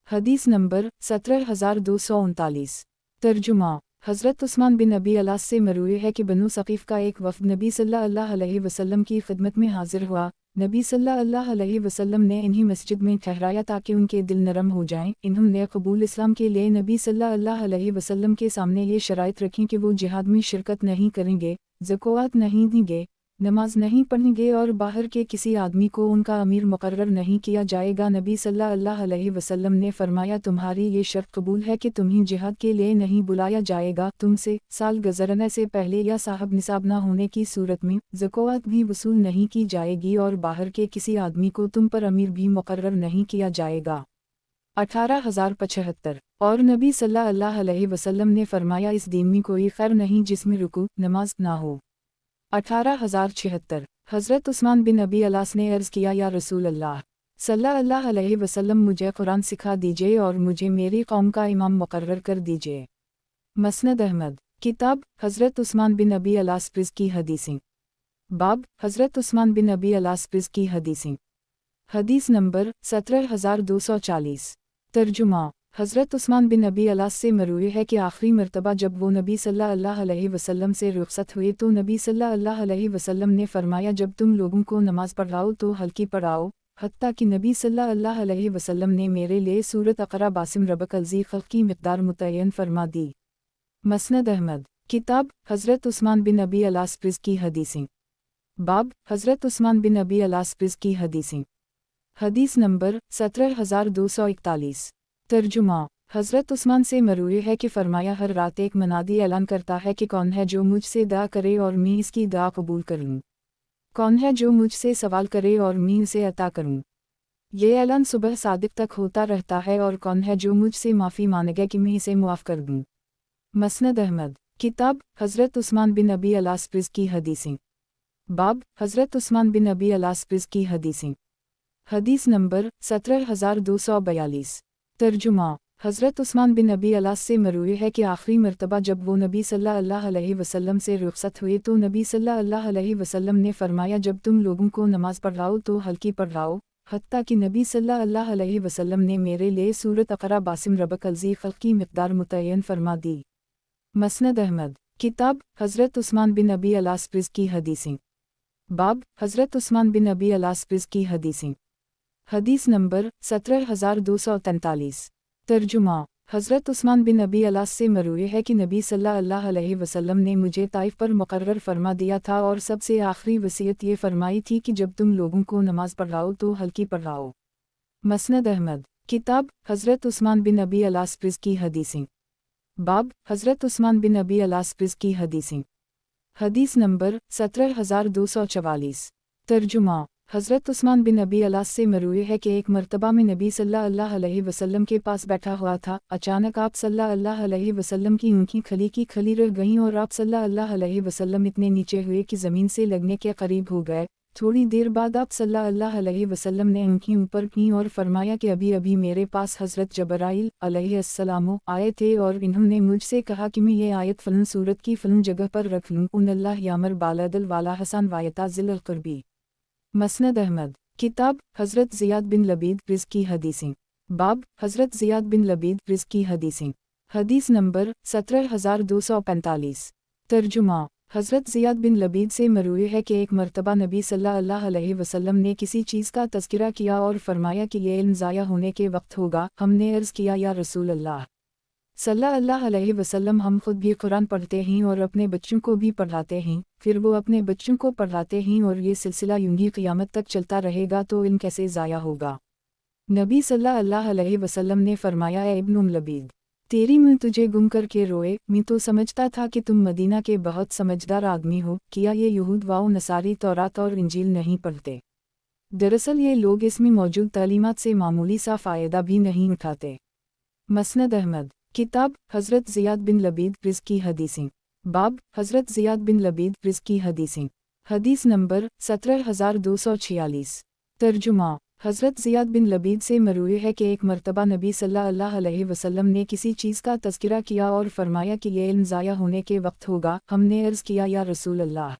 हदीस नंबर 17239। तर्जुमा हज़रत उस्मान बिन अबी अलास से मरूए है कि बनु सक़ीफ़ का एक वफ़द नबी सल्लल्लाहु अलैहि वसल्लम की खिदमत में हाजिर हुआ। नबी सल्लल्लाहु अलैहि वसल्लम ने इन्हीं मस्जिद में ठहराया ताकि उनके दिल नरम हो जाएं। इन्होंने कबूल इस्लाम के लिए नबी सल्लल्लाहु अलैहि वसल्लम के सामने ये शराइत रखी कि वो जिहाद में शिरकत नहीं करेंगे, ज़कात नहीं देंगे, नमाज नहीं पढ़ेंगे और बाहर के किसी आदमी को उनका अमीर मुकर्रर नहीं किया जाएगा। नबी सल्लल्लाहु अलैहि वसल्लम ने फरमाया तुम्हारी ये शर्त कबूल है कि तुम्हें जिहाद के लिए नहीं बुलाया जाएगा, तुमसे साल गुज़रने से पहले या साहब निसाब न होने की सूरत में ज़कात भी वसूल नहीं की जाएगी और बाहर के किसी आदमी को तुम पर अमीर भी मुकर्रर नहीं किया जाएगा। 18075। और नबी सल्लल्लाहु अलैहि वसल्लम ने फरमाया इस दीन में कोई खैर नहीं जिसमें रुकू नमाज ना हो। 18076। हज़रत उस्मान बिन अबी अलास ने अर्ज़ किया या रसूल अल्लाह सल्लल्लाहु अलैहि वसल्लम मुझे कुरान सिखा दीजिए और मुझे मेरी कौम का इमाम मुकर्रर कर दीजिए। मसनद अहमद किताब हज़रत उस्मान बिन अबी अलास प्रिज़ की हदीसें। बाब हज़रत उस्मान बिन अबी अलास प्रिज़ की हदीसें। हदीस नंबर 17240। तर्जुमा हज़रत उस्मान बिन अबी अलास से मरूए है कि आखिरी मर्तबा जब वो नबी सल्लल्लाहु अलैहि वसल्लम से रुखसत हुए तो नबी सल्लल्लाहु अलैहि वसल्लम ने फरमाया जब तुम लोगों को नमाज पढ़ाओ तो हल्की पढ़ाओ। हत्ता कि नबी सल्लल्लाहु अलैहि वसल्लम ने मेरे लिए सूरत अक़रा बासिम रबक अलज़ी ख़ल्क़ की मिक़दार मुतय्यन फरमा दी। मसनद अहमद किताब हज़रत उस्मान बिन अबी अलास प्रिज़ की हदीसें। बाब हज़रत उस्मान बिन अबी अलास प्रिज़ की हदीसें। हदीस नंबर 17241। तर्जुमा हज़रत उस्मान से मरूए है कि फरमाया हर रात एक मनादी ऐलान करता है कि कौन है जो मुझसे दुआ करे और मैं इसकी दुआ कबूल कर लूँ, कौन है जो मुझसे सवाल करे और मैं उसे अता करूँ। ये ऐलान सुबह सादिक तक होता रहता है और कौन है जो मुझसे माफ़ी मांगे कि मैं इसे मुआफ़ कर दूँ। मसनद अहमद किताब हज़रत उस्मान बिन अबी अलास प्रिज़ की हदीसें। बाब हज़रत उस्मान बिन अबी अलास प्रिज़ की हदीसें। हदीस नंबर 17242। तर्जुमा हज़रत उस्मान बिन अबी अलास से मरूए है कि आखिरी मर्तबा जब वो नबी सल्लल्लाहु अलैहि वसल्लम से रुखसत हुए तो नबी सल्लल्लाहु अलैहि वसल्लम ने फरमाया जब तुम लोगों को नमाज पढ़ाओ तो हल्की पढ़ाओ। हत्ता कि नबी सल्लल्लाहु अलैहि वसल्लम ने मेरे लिए सूरत अक़रा बासिम रबक अलज़ी ख़ल्क़ की मिक़दार मुतय्यन फरमा दी। मसनद अहमद किताब हज़रत उस्मान बिन अबी अलास प्रिज़ की हदीसें। बाब हज़रत उस्मान बिन अबी अलास प्रिज़ की हदीसें। हदीस नंबर 17243। तर्जुमा हज़रत उस्मान बिन अबी अलास से मरवी है कि नबी सल्लल्लाहु अलैहि वसल्लम ने मुझे ताइफ पर मुकर्रर फरमा दिया था और सबसे आखिरी वसीयत ये फरमाई थी कि जब तुम लोगों को नमाज पढ़ाओ तो हल्की पढ़ाओ। मसनद अहमद। किताब हज़रत उस्मान बिन अबी अलास प्रिज़ की हदीसें। बाब हज़रत उस्मान बिन अबी अलास प्रिज़ की हदीसें। हदीस नंबर 17244। तर्जुमा। हज़रत उस्मान बिन अबी अलास से मरवी है कि एक मर्तबा में नबी सल्लल्लाहु अलैहि वसल्लम के पास बैठा हुआ था। अचानक आप सल्लल्लाहु अलैहि वसल्लम की आँखें खली की खली रह गईं और आप सल्लल्लाहु अलैहि वसल्लम इतने नीचे हुए कि ज़मीन से लगने के करीब हो गए। थोड़ी देर बाद आप सल्लल्लाहु अलैहि वसल्लम ने आँखें ऊपर की और फरमाया कि अभी अभी मेरे पास हज़रत जबराइल अलैहिस्सलाम आए थे और इन्होंने मुझसे कहा कि मैं ये आयत फ़लन सूरत की फ़लन जगह पर रख लूँ। उन्नल्लाह यामर बालादल वाला हसन वायता ज़िल क़ुरबी। मसनद अहमद। किताब हज़रत ज़ियाद बिन लबीद रिज़्क़ की हदीसें। बाब हज़रत ज़ियाद बिन लबीद रिज़्क़ की हदीसें। हदीस नंबर 17245। तर्जुमा। हज़रत ज़ियाद बिन लबीद से मरवी है कि एक मर्तबा नबी सल्लल्लाहु अलैहि वसल्लम ने किसी चीज़ का तज़किरा किया और फरमाया कि ये इल्म ज़ाया होने के वक्त होगा। हमने अर्ज़ किया या रसूल अल्लाह सल्लल्लाहु अलैहि वसल्लम, हम खुद भी कुरान पढ़ते हैं और अपने बच्चों को भी पढ़ाते हैं। फिर वो अपने बच्चों को पढ़ाते हैं और ये सिलसिला यूं ही क़यामत तक चलता रहेगा तो इल्म कैसे ज़ाया होगा। नबी सल्लल्लाहु अलैहि वसल्लम ने फरमाया, ए इब्न लबीद, तेरी मुँह तुझे गुम करके रोए। मैं तो समझता था कि तुम मदीना के बहुत समझदार आदमी हो। किया ये यहूद व नसारी तौरात और इंजील नहीं पढ़ते। दरअसल ये लोग इसमें मौजूद तालीमात से मामूली सा फ़ायदा भी नहीं उठाते। मसनद अहमद। किताब हज़रत ज़ियाद बिन लबीद रिज़्क़ की हदीसें। बाब हज़रत ज़ियाद बिन लबीद रिज़्क़ की हदीसें। हदीस नंबर 17246। तर्जुमा। हज़रत ज़ियाद बिन लबीद से मरवी है कि एक मर्तबा नबी सल्लल्लाहु अलैहि वसल्लम ने किसी चीज़ का तज़किरा किया और फरमाया कि ये इल्म ज़ाया होने के वक्त होगा। हमने अर्ज़ किया या रसूल अल्लाह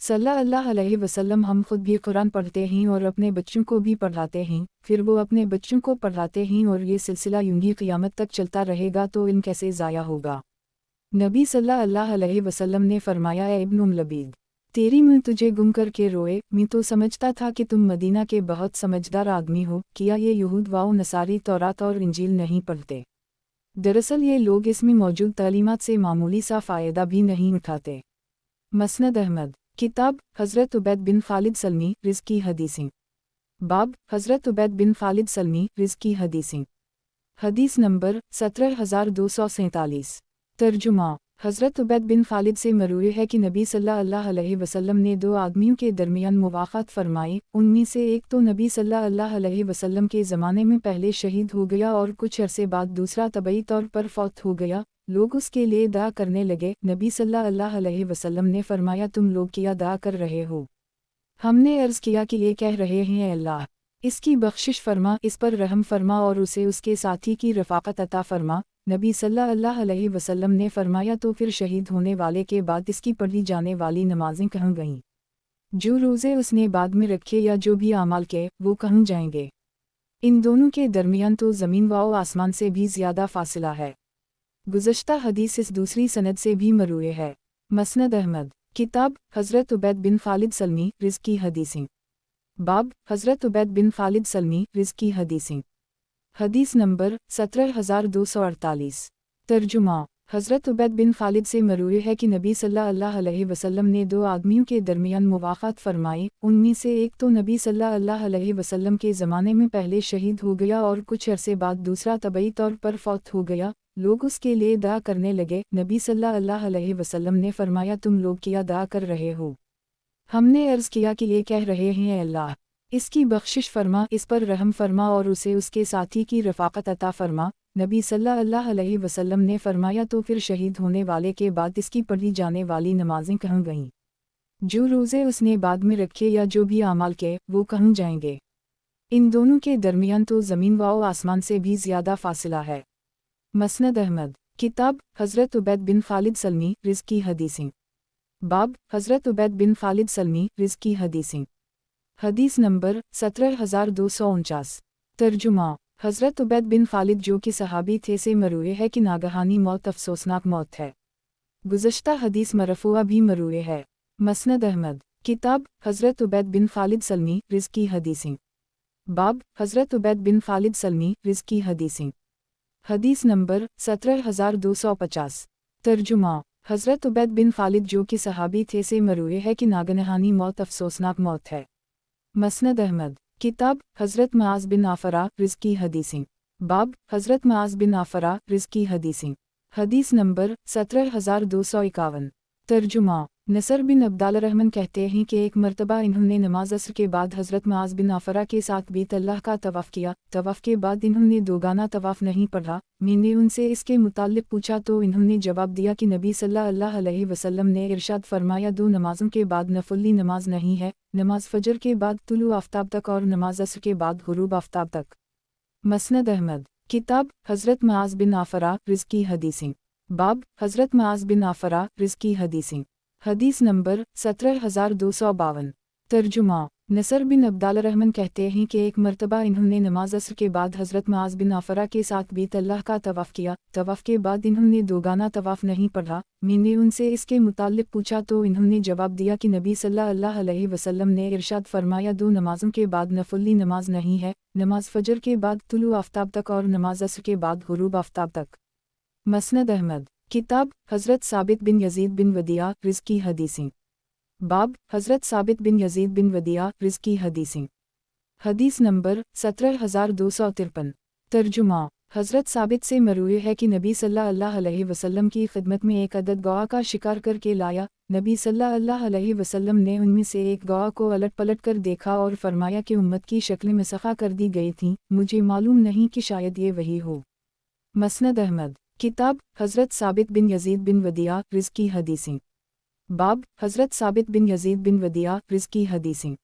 सल्लल्लाहु अलैहि वसल्लम, हम खुद भी कुरान पढ़ते हैं और अपने बच्चों को भी पढ़ाते हैं। फिर वो अपने बच्चों को पढ़ाते हैं और ये सिलसिला यूं ही क़यामत तक चलता रहेगा तो इल्म कैसे ज़ाया होगा। नबी सल्लल्लाहु अलैहि वसल्लम ने फरमाया, ए इब्न लबीद, तेरी मुँह तुझे गुम करके रोए। मैं तो समझता था कि तुम मदीना के बहुत समझदार आदमी हो। किया ये यहूद व नसारी तौरात और इंजील नहीं पढ़ते। दरअसल ये लोग इसमें मौजूद तालीमात से मामूली सा फ़ायदा भी नहीं उठाते। मसनद अहमद। किताब हज़रत उबैद बिन खालिद सलमी रिज़्क़ की हदीसें। बाब हज़रत उबैद बिन खालिद सलमी रिज़्क़ की हदीसें। हदीस नंबर 17247। तर्जुमा। हज़रत उबैद बिन खालिद से मरवी है कि नबी सल्लल्लाहु अलैहि वसल्लम ने दो आदमियों के दरमियान मुवाक़ात फरमाई। उनमें से एक तो नबी सल्लल्लाहु अलैहि वसल्लम के ज़माने में पहले शहीद हो गया और कुछ अरसे बाद दूसरा तबई तौर पर फौत हो गया। लोग उसके लिए दुआ करने लगे। नबी सल्लल्लाहु अलैहि वसल्लम ने फरमाया, तुम लोग क्या दुआ कर रहे हो? हमने अर्ज़ किया कि ये कह रहे हैं, अल्लाह इसकी बख्शिश फरमा, इस पर रहम फरमा और उसे उसके साथी की रफ़ाक़त अता फरमा। नबी सल्लल्लाहु अलैहि वसल्लम ने फरमाया, तो फिर शहीद होने वाले के बाद इसकी पढ़ी जाने वाली नमाजें कहाँ गईं? जो रोज़े उसने बाद में रखे या जो भी अमाल के, वो कहाँ जाएंगे? इन दोनों के दरमियान तो ज़मीन व आसमान से भी ज़्यादा फ़ासिला है। गुज़श्ता हदीस इस दूसरी सनद से भी मरवी है। मसनद अहमद। किताब हज़रत उबैद बिन खालिद सलमी रिज़्क़ की हदीसें। बाब हज़रत उबैद बिन खालिद सलमी रिज़्क़ की हदीसें। हदीस नंबर 17248। तर्जुमा। हज़रत उबैद बिन खालिद से मरवी है कि नबी सल्लल्लाहु अलैहि वसल्लम ने दो आदमियों के दरमियान मुवाक़ात फरमाई। उनमें से एक तो नबी सल्लल्लाहु अलैहि वसल्लम के ज़माने में पहले शहीद हो गया और कुछ अरसे बाद दूसरा तबई तौर पर फौत हो गया। लोग उसके लिए दुआ करने लगे। नबी सल्लल्लाहु अलैहि वसल्लम ने फरमाया, तुम लोग क्या दुआ कर रहे हो? हमने अर्ज़ किया कि ये कह रहे हैं, अल्लाह इसकी बख्शिश फरमा, इस पर रहम फरमा और उसे उसके साथी की रफ़ाक़त अता फरमा। नबी सल्लल्लाहु अलैहि वसल्लम ने फरमाया, तो फिर शहीद होने वाले के बाद इसकी पढ़ी जाने वाली नमाजें कहाँ गईं? जो रोज़े उसने बाद में रखे या जो भी अमाल के, वो कहाँ जाएंगे? इन दोनों के दरमियान तो ज़मीन व आसमान से भी ज़्यादा फ़ासिला है। मसनद अहमद। किताब हज़रत उबैद बिन खालिद सलमी रिज़्क़ की हदीसें। बाब हज़रत उबैद बिन खालिद सलमी रिज़्क़ की हदीसें। हदीस नंबर 17249। तर्जुमा। हज़रत उबैद बिन खालिद जो कि सहाबी थे से मरवी है कि नागहानी मौत अफसोसनाक मौत है। गुज़श्ता हदीस मरफ़ूआ भी मरवी है। मसनद अहमद। किताब हज़रत उबैद बिन खालिद सलमी रिज़्क़ की हदीसें। बाब हज़रत उबैद बिन खालिद सलमी रिज़्क़ की हदीसें। حدیث نمبر 17250۔ ترجمہ: حضرت عبید بن خالد جو کہ صحابی تھے سے مروی ہے کہ ناگہانی موت افسوسناک موت ہے۔ مسند احمد۔ کتاب حضرت معاذ بن عفرہ رض کی حدیثیں۔ باب حضرت معاذ بن عفرہ رض کی حدیثیں۔ حدیث نمبر 17251۔ ترجمہ: نصر بن عبدالرحمن کہتے ہیں کہ ایک مرتبہ انہوں نے نماز عصر کے بعد حضرت معاذ بن عفرہ کے ساتھ بیت اللہ کا طواف کیا۔ طواف کے بعد انہوں نے دوگانہ طواف نہیں پڑھا۔ میں نے ان سے اس کے متعلق پوچھا تو انہوں نے جواب دیا کہ نبی صلی اللہ علیہ وسلم نے ارشاد فرمایا، دو نمازوں کے بعد نفلی نماز نہیں ہے، نماز فجر کے بعد طلوع آفتاب تک اور نماز عصر کے بعد غروب آفتاب تک۔ مسند احمد۔ کتاب حضرت معاذ بن عفرہ رض کی حدیثیں۔ باب حضرت معاذ بن عفرہ رض کی حدیثیں۔ حدیث نمبر 17252۔ ترجمہ: نصر بن عبدالرحمن کہتے ہیں کہ ایک مرتبہ انہوں نے نماز عصر کے بعد حضرت معاذ بن عفرہ کے ساتھ بیت اللہ کا طواف کیا۔ طواف کے بعد انہوں نے دوگانہ طواف نہیں پڑھا۔ میں نے ان سے اس کے متعلق پوچھا تو انہوں نے جواب دیا کہ نبی صلی اللہ علیہ وسلم نے ارشاد فرمایا، دو نمازوں کے بعد نفلی نماز نہیں ہے، نماز فجر کے بعد طلوع آفتاب تک اور نماز عصر کے بعد غروب آفتاب تک۔ مسند احمد۔ کتاب حضرت ثابت بن یزید بن ودیعہ رض کی حدیثیں۔ باب حضرت ثابت بن یزید بن ودیعہ رض کی حدیثیں۔ حدیث نمبر 17253۔ ترجمہ: حضرت ثابت سے مروی ہے کہ نبی صلی اللہ علیہ وسلم کی خدمت میں ایک عدد گواہ کا شکار کر کے لایا۔ نبی صلی اللہ علیہ وسلم نے ان میں سے ایک گواہ کو الٹ پلٹ کر دیکھا اور فرمایا کہ امت کی شکلیں مسخہ کر دی گئی تھیں، مجھے معلوم نہیں کہ شاید یہ وہی ہو۔ مسند احمد۔ کتاب حضرت ثابت بن یزید بن ودیعہ رض کی حدیثیں۔ باب حضرت ثابت بن یزید بن ودیعہ رض کی حدیثیں۔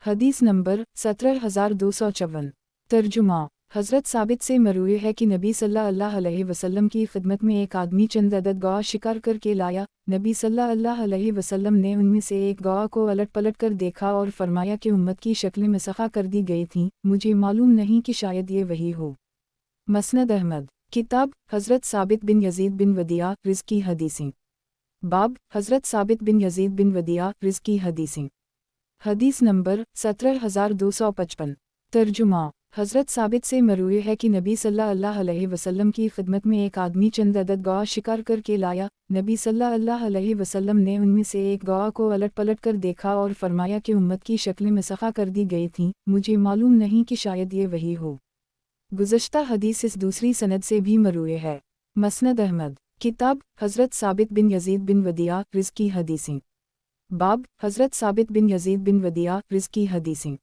حدیث نمبر 17254۔ ترجمہ: حضرت ثابت سے مروی ہے کہ نبی صلی اللہ علیہ وسلم کی خدمت میں ایک آدمی چند عدد گواہ شکار کر کے لایا۔ نبی صلی اللہ علیہ وسلم نے ان میں سے ایک گواہ کو الٹ پلٹ کر دیکھا اور فرمایا کہ امت کی شکلیں مسخہ کر دی گئی تھیں، مجھے معلوم نہیں کہ شاید یہ وہی ہو۔ مسند احمد۔ کتاب حضرت ثابت بن یزید بن ودیعہ رض کی حدیثیں۔ باب حضرت ثابت بن یزید بن ودیعہ رض کی حدیثیں۔ حدیث نمبر 17255۔ ترجمہ: حضرت ثابت سے مروی ہے کہ نبی صلی اللہ علیہ وسلم کی خدمت میں ایک آدمی چند عدد گواہ شکار کر کے لایا۔ نبی صلی اللہ علیہ وسلم نے ان میں سے ایک گواہ کو الٹ پلٹ کر دیکھا اور فرمایا کہ امت کی شکلیں مسخہ کر دی گئی تھیں، مجھے معلوم نہیں کہ شاید یہ وہی ہو۔ گزشتہ حدیث اس دوسری سند سے بھی مروی ہے۔ مسند احمد۔ کتاب حضرت ثابت بن یزید بن ودیعہ رض کی حدیثیں۔ باب حضرت ثابت بن یزید بن ودیعہ رض کی حدیثیں۔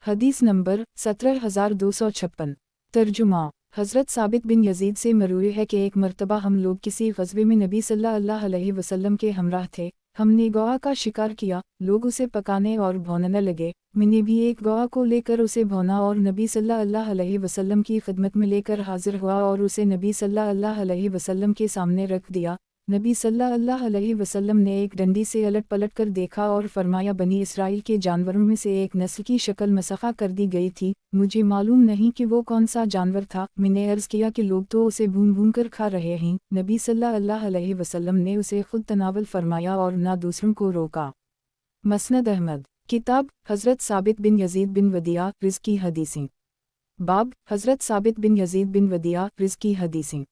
حدیث نمبر 17256۔ ترجمہ: حضرت ثابت بن یزید سے مروی ہے کہ ایک مرتبہ ہم لوگ کسی غزوے میں نبی صلی اللہ علیہ وسلم کے ہمراہ تھے۔ ہم نے گواہ کا شکار کیا، لوگ اسے پکانے اور بھوننے لگے۔ میں نے بھی ایک گواہ کو لے کر اسے بھونا اور نبی صلی اللہ علیہ وسلم کی خدمت میں لے کر حاضر ہوا اور اسے نبی صلی اللہ علیہ وسلم کے سامنے رکھ دیا۔ نبی صلی اللہ علیہ وسلم نے ایک ڈنڈی سے الٹ پلٹ کر دیکھا اور فرمایا، بنی اسرائیل کے جانوروں میں سے ایک نسل کی شکل مسخہ کر دی گئی تھی، مجھے معلوم نہیں کہ وہ کون سا جانور تھا۔ میں نے عرض کیا کہ لوگ تو اسے بھون بھون کر کھا رہے ہیں۔ نبی صلی اللہ علیہ وسلم نے اسے خود تناول فرمایا اور نہ دوسروں کو روکا۔ مسند احمد۔ کتاب حضرت ثابت بن یزید بن ودیعہ رض کی حدیثیں۔ باب حضرت ثابت بن یزید بن ودیعہ رض کی حدیثیں۔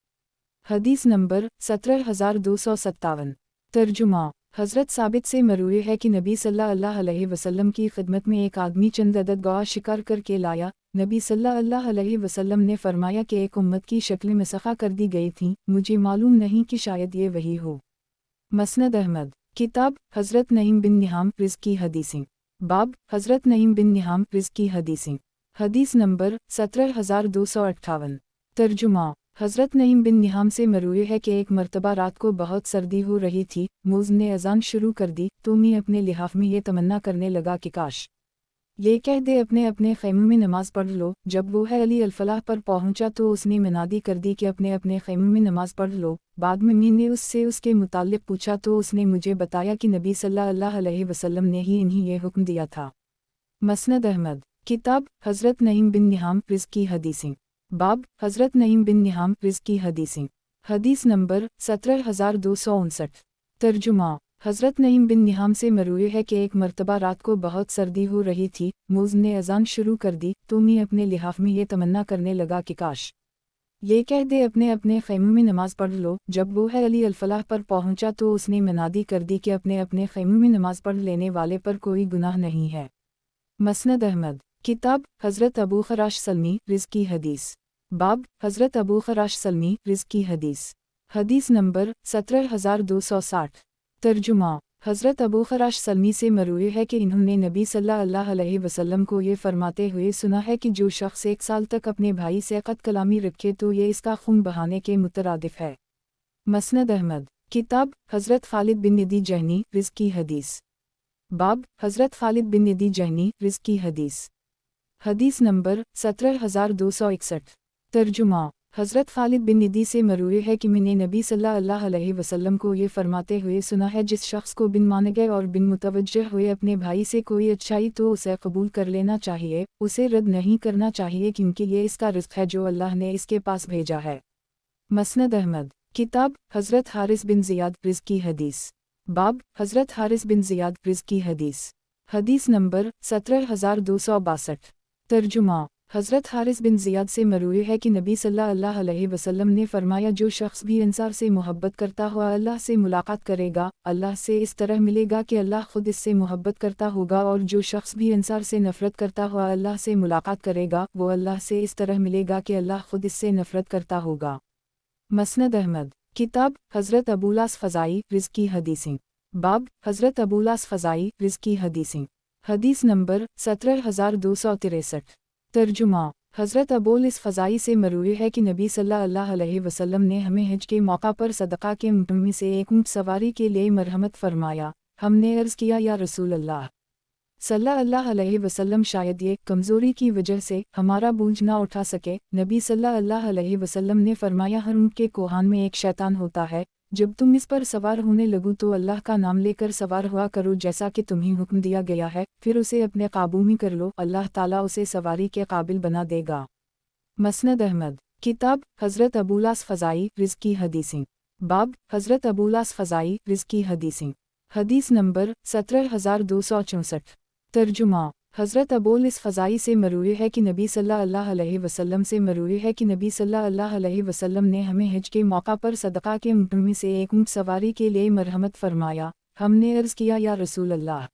حدیث نمبر 17257۔ ترجمہ: حضرت ثابت سے مروی ہے کہ نبی صلی اللہ علیہ وسلم کی خدمت میں ایک آدمی چند عدد گواہ شکار کر کے لایا۔ نبی صلی اللہ علیہ وسلم نے فرمایا کہ ایک امت کی شکلیں مسخہ کر دی گئی تھیں، مجھے معلوم نہیں کہ شاید یہ وہی ہو۔ مسند احمد۔ کتاب حضرت نعیم بن نہام رض کی حدیثیں۔ باب حضرت نعیم بن نہام رض کی حدیثیں۔ حدیث نمبر 17258۔ ترجمہ: حضرت نعیم بن نہام سے مروی ہے کہ ایک مرتبہ رات کو بہت سردی ہو رہی تھی، مؤذن نے اذان شروع کر دی تو میں اپنے لحاف میں یہ تمنا کرنے لگا کہ کاش یہ کہہ دے اپنے اپنے خیموں میں نماز پڑھ لو۔ جب وہ ہے علی الفلاح پر پہنچا تو اس نے منادی کر دی کہ اپنے اپنے خیموں میں نماز پڑھ لو۔ بعد میں نے اس سے اس کے متعلق پوچھا تو اس نے مجھے بتایا کہ نبی صلی اللہ علیہ وسلم نے ہی انہیں یہ حکم دیا تھا۔ مسند احمد۔ کتاب حضرت نعیم بن نہام رض کی حدیثیں۔ باب حضرت نعیم بن نہام رض کی حدیثیں۔ حدیث نمبر 17259۔ ترجمہ: حضرت نعیم بن نہام سے مروی ہے کہ ایک مرتبہ رات کو بہت سردی ہو رہی تھی، مؤذن نے اذان شروع کر دی تو میں اپنے لحاف میں یہ تمنا کرنے لگا کہ کاش یہ کہہ دے اپنے اپنے خیموں میں نماز پڑھ لو۔ جب وہ ہے علی الفلاح پر پہنچا تو اس نے منادی کر دی کہ اپنے اپنے خیموں میں نماز پڑھ لینے والے پر کوئی گناہ نہیں ہے۔ مسند احمد، کتاب حضرت ابو خراش سلمی رزق کی حدیث، باب حضرت ابو خراش سلمی رزق کی حدیث، حدیث نمبر 17260۔ ترجمہ، حضرت ابو خراش سلمی سے مروی ہے کہ انہوں نے نبی صلی اللہ علیہ وسلم کو یہ فرماتے ہوئے سنا ہے کہ جو شخص 1 سال تک اپنے بھائی سے قط کلامی رکھے تو یہ اس کا خون بہانے کے مترادف ہے۔ مسند احمد، کتاب حضرت خالد بن ندی جہنی رزق کی حدیث، باب حضرت خالد بن ندی جہنی رزق کی حدیث، حدیث نمبر 17261۔ ترجمہ، حضرت خالد بن ندی سے مروی ہے کہ میں نے نبی صلی اللہ علیہ وسلم کو یہ فرماتے ہوئے سنا ہے جس شخص کو بن مانگے اور بن متوجہ ہوئے اپنے بھائی سے کوئی اچھائی تو اسے قبول کر لینا چاہیے، اسے رد نہیں کرنا چاہیے کیونکہ یہ اس کا رزق ہے جو اللہ نے اس کے پاس بھیجا ہے۔ مسند احمد، کتاب حضرت حارث بن زیاد رزق کی حدیث، باب حضرت حارث بن زیاد رزق کی حدیث، حدیث نمبر 17262۔ ترجمہ، حضرت حارث بن زیاد سے مروی ہے کہ نبی صلی اللہ علیہ وسلم نے فرمایا جو شخص بھی انصار سے محبت کرتا ہوا اللہ سے ملاقات کرے گا، اللہ سے اس طرح ملے گا کہ اللہ خود اس سے محبت کرتا ہوگا، اور جو شخص بھی انصار سے نفرت کرتا ہوا اللہ سے ملاقات کرے گا وہ اللہ سے اس طرح ملے گا کہ اللہ خود اس سے نفرت کرتا ہوگا۔ مسند احمد، کتاب حضرت ابولاس فضائی رزق کی حدیثیں، باب حضرت ابولاس فضائی رزق کی حدیثیں، حدیث نمبر 17263۔ ترجمہ، حضرت ابولاس فضائی سے مروی ہے کہ نبی صلی اللہ علیہ وسلم نے ہمیں حج کے موقع پر صدقہ کے اونٹوں میں سے ایک اونٹ سواری کے لیے مرحمت فرمایا۔ ہم نے عرض کیا یا رسول اللہ صلی اللہ علیہ وسلم شاید یہ کمزوری کی وجہ سے ہمارا بوجھ نہ اٹھا سکے۔ نبی صلی اللہ علیہ وسلم نے فرمایا ہر اونٹ کے کوہان میں ایک شیطان ہوتا ہے، جب تم اس پر سوار ہونے لگو تو اللہ کا نام لے کر سوار ہوا کرو جیسا کہ تمہیں حکم دیا گیا ہے، پھر اسے اپنے قابو میں کر لو، اللہ تعالیٰ اسے سواری کے قابل بنا دے گا۔ مسند احمد، کتاب حضرت ابولاس فضائی رزق کی حدیثیں، باب حضرت ابولاس فضائی رزق کی حدیثیں، حدیث نمبر 17264۔ ترجمہ، حضرت ابولاس فضائی سے مروی ہے کہ نبی صلی اللہ علیہ وسلم سے مروی ہے کہ نبی صلی اللہ علیہ وسلم نے ہمیں حج کے موقع پر صدقہ کے اونٹوں میں سے ایک اونٹ سواری کے لیے مرحمت فرمایا۔ ہم نے عرض کیا یا رسول اللہ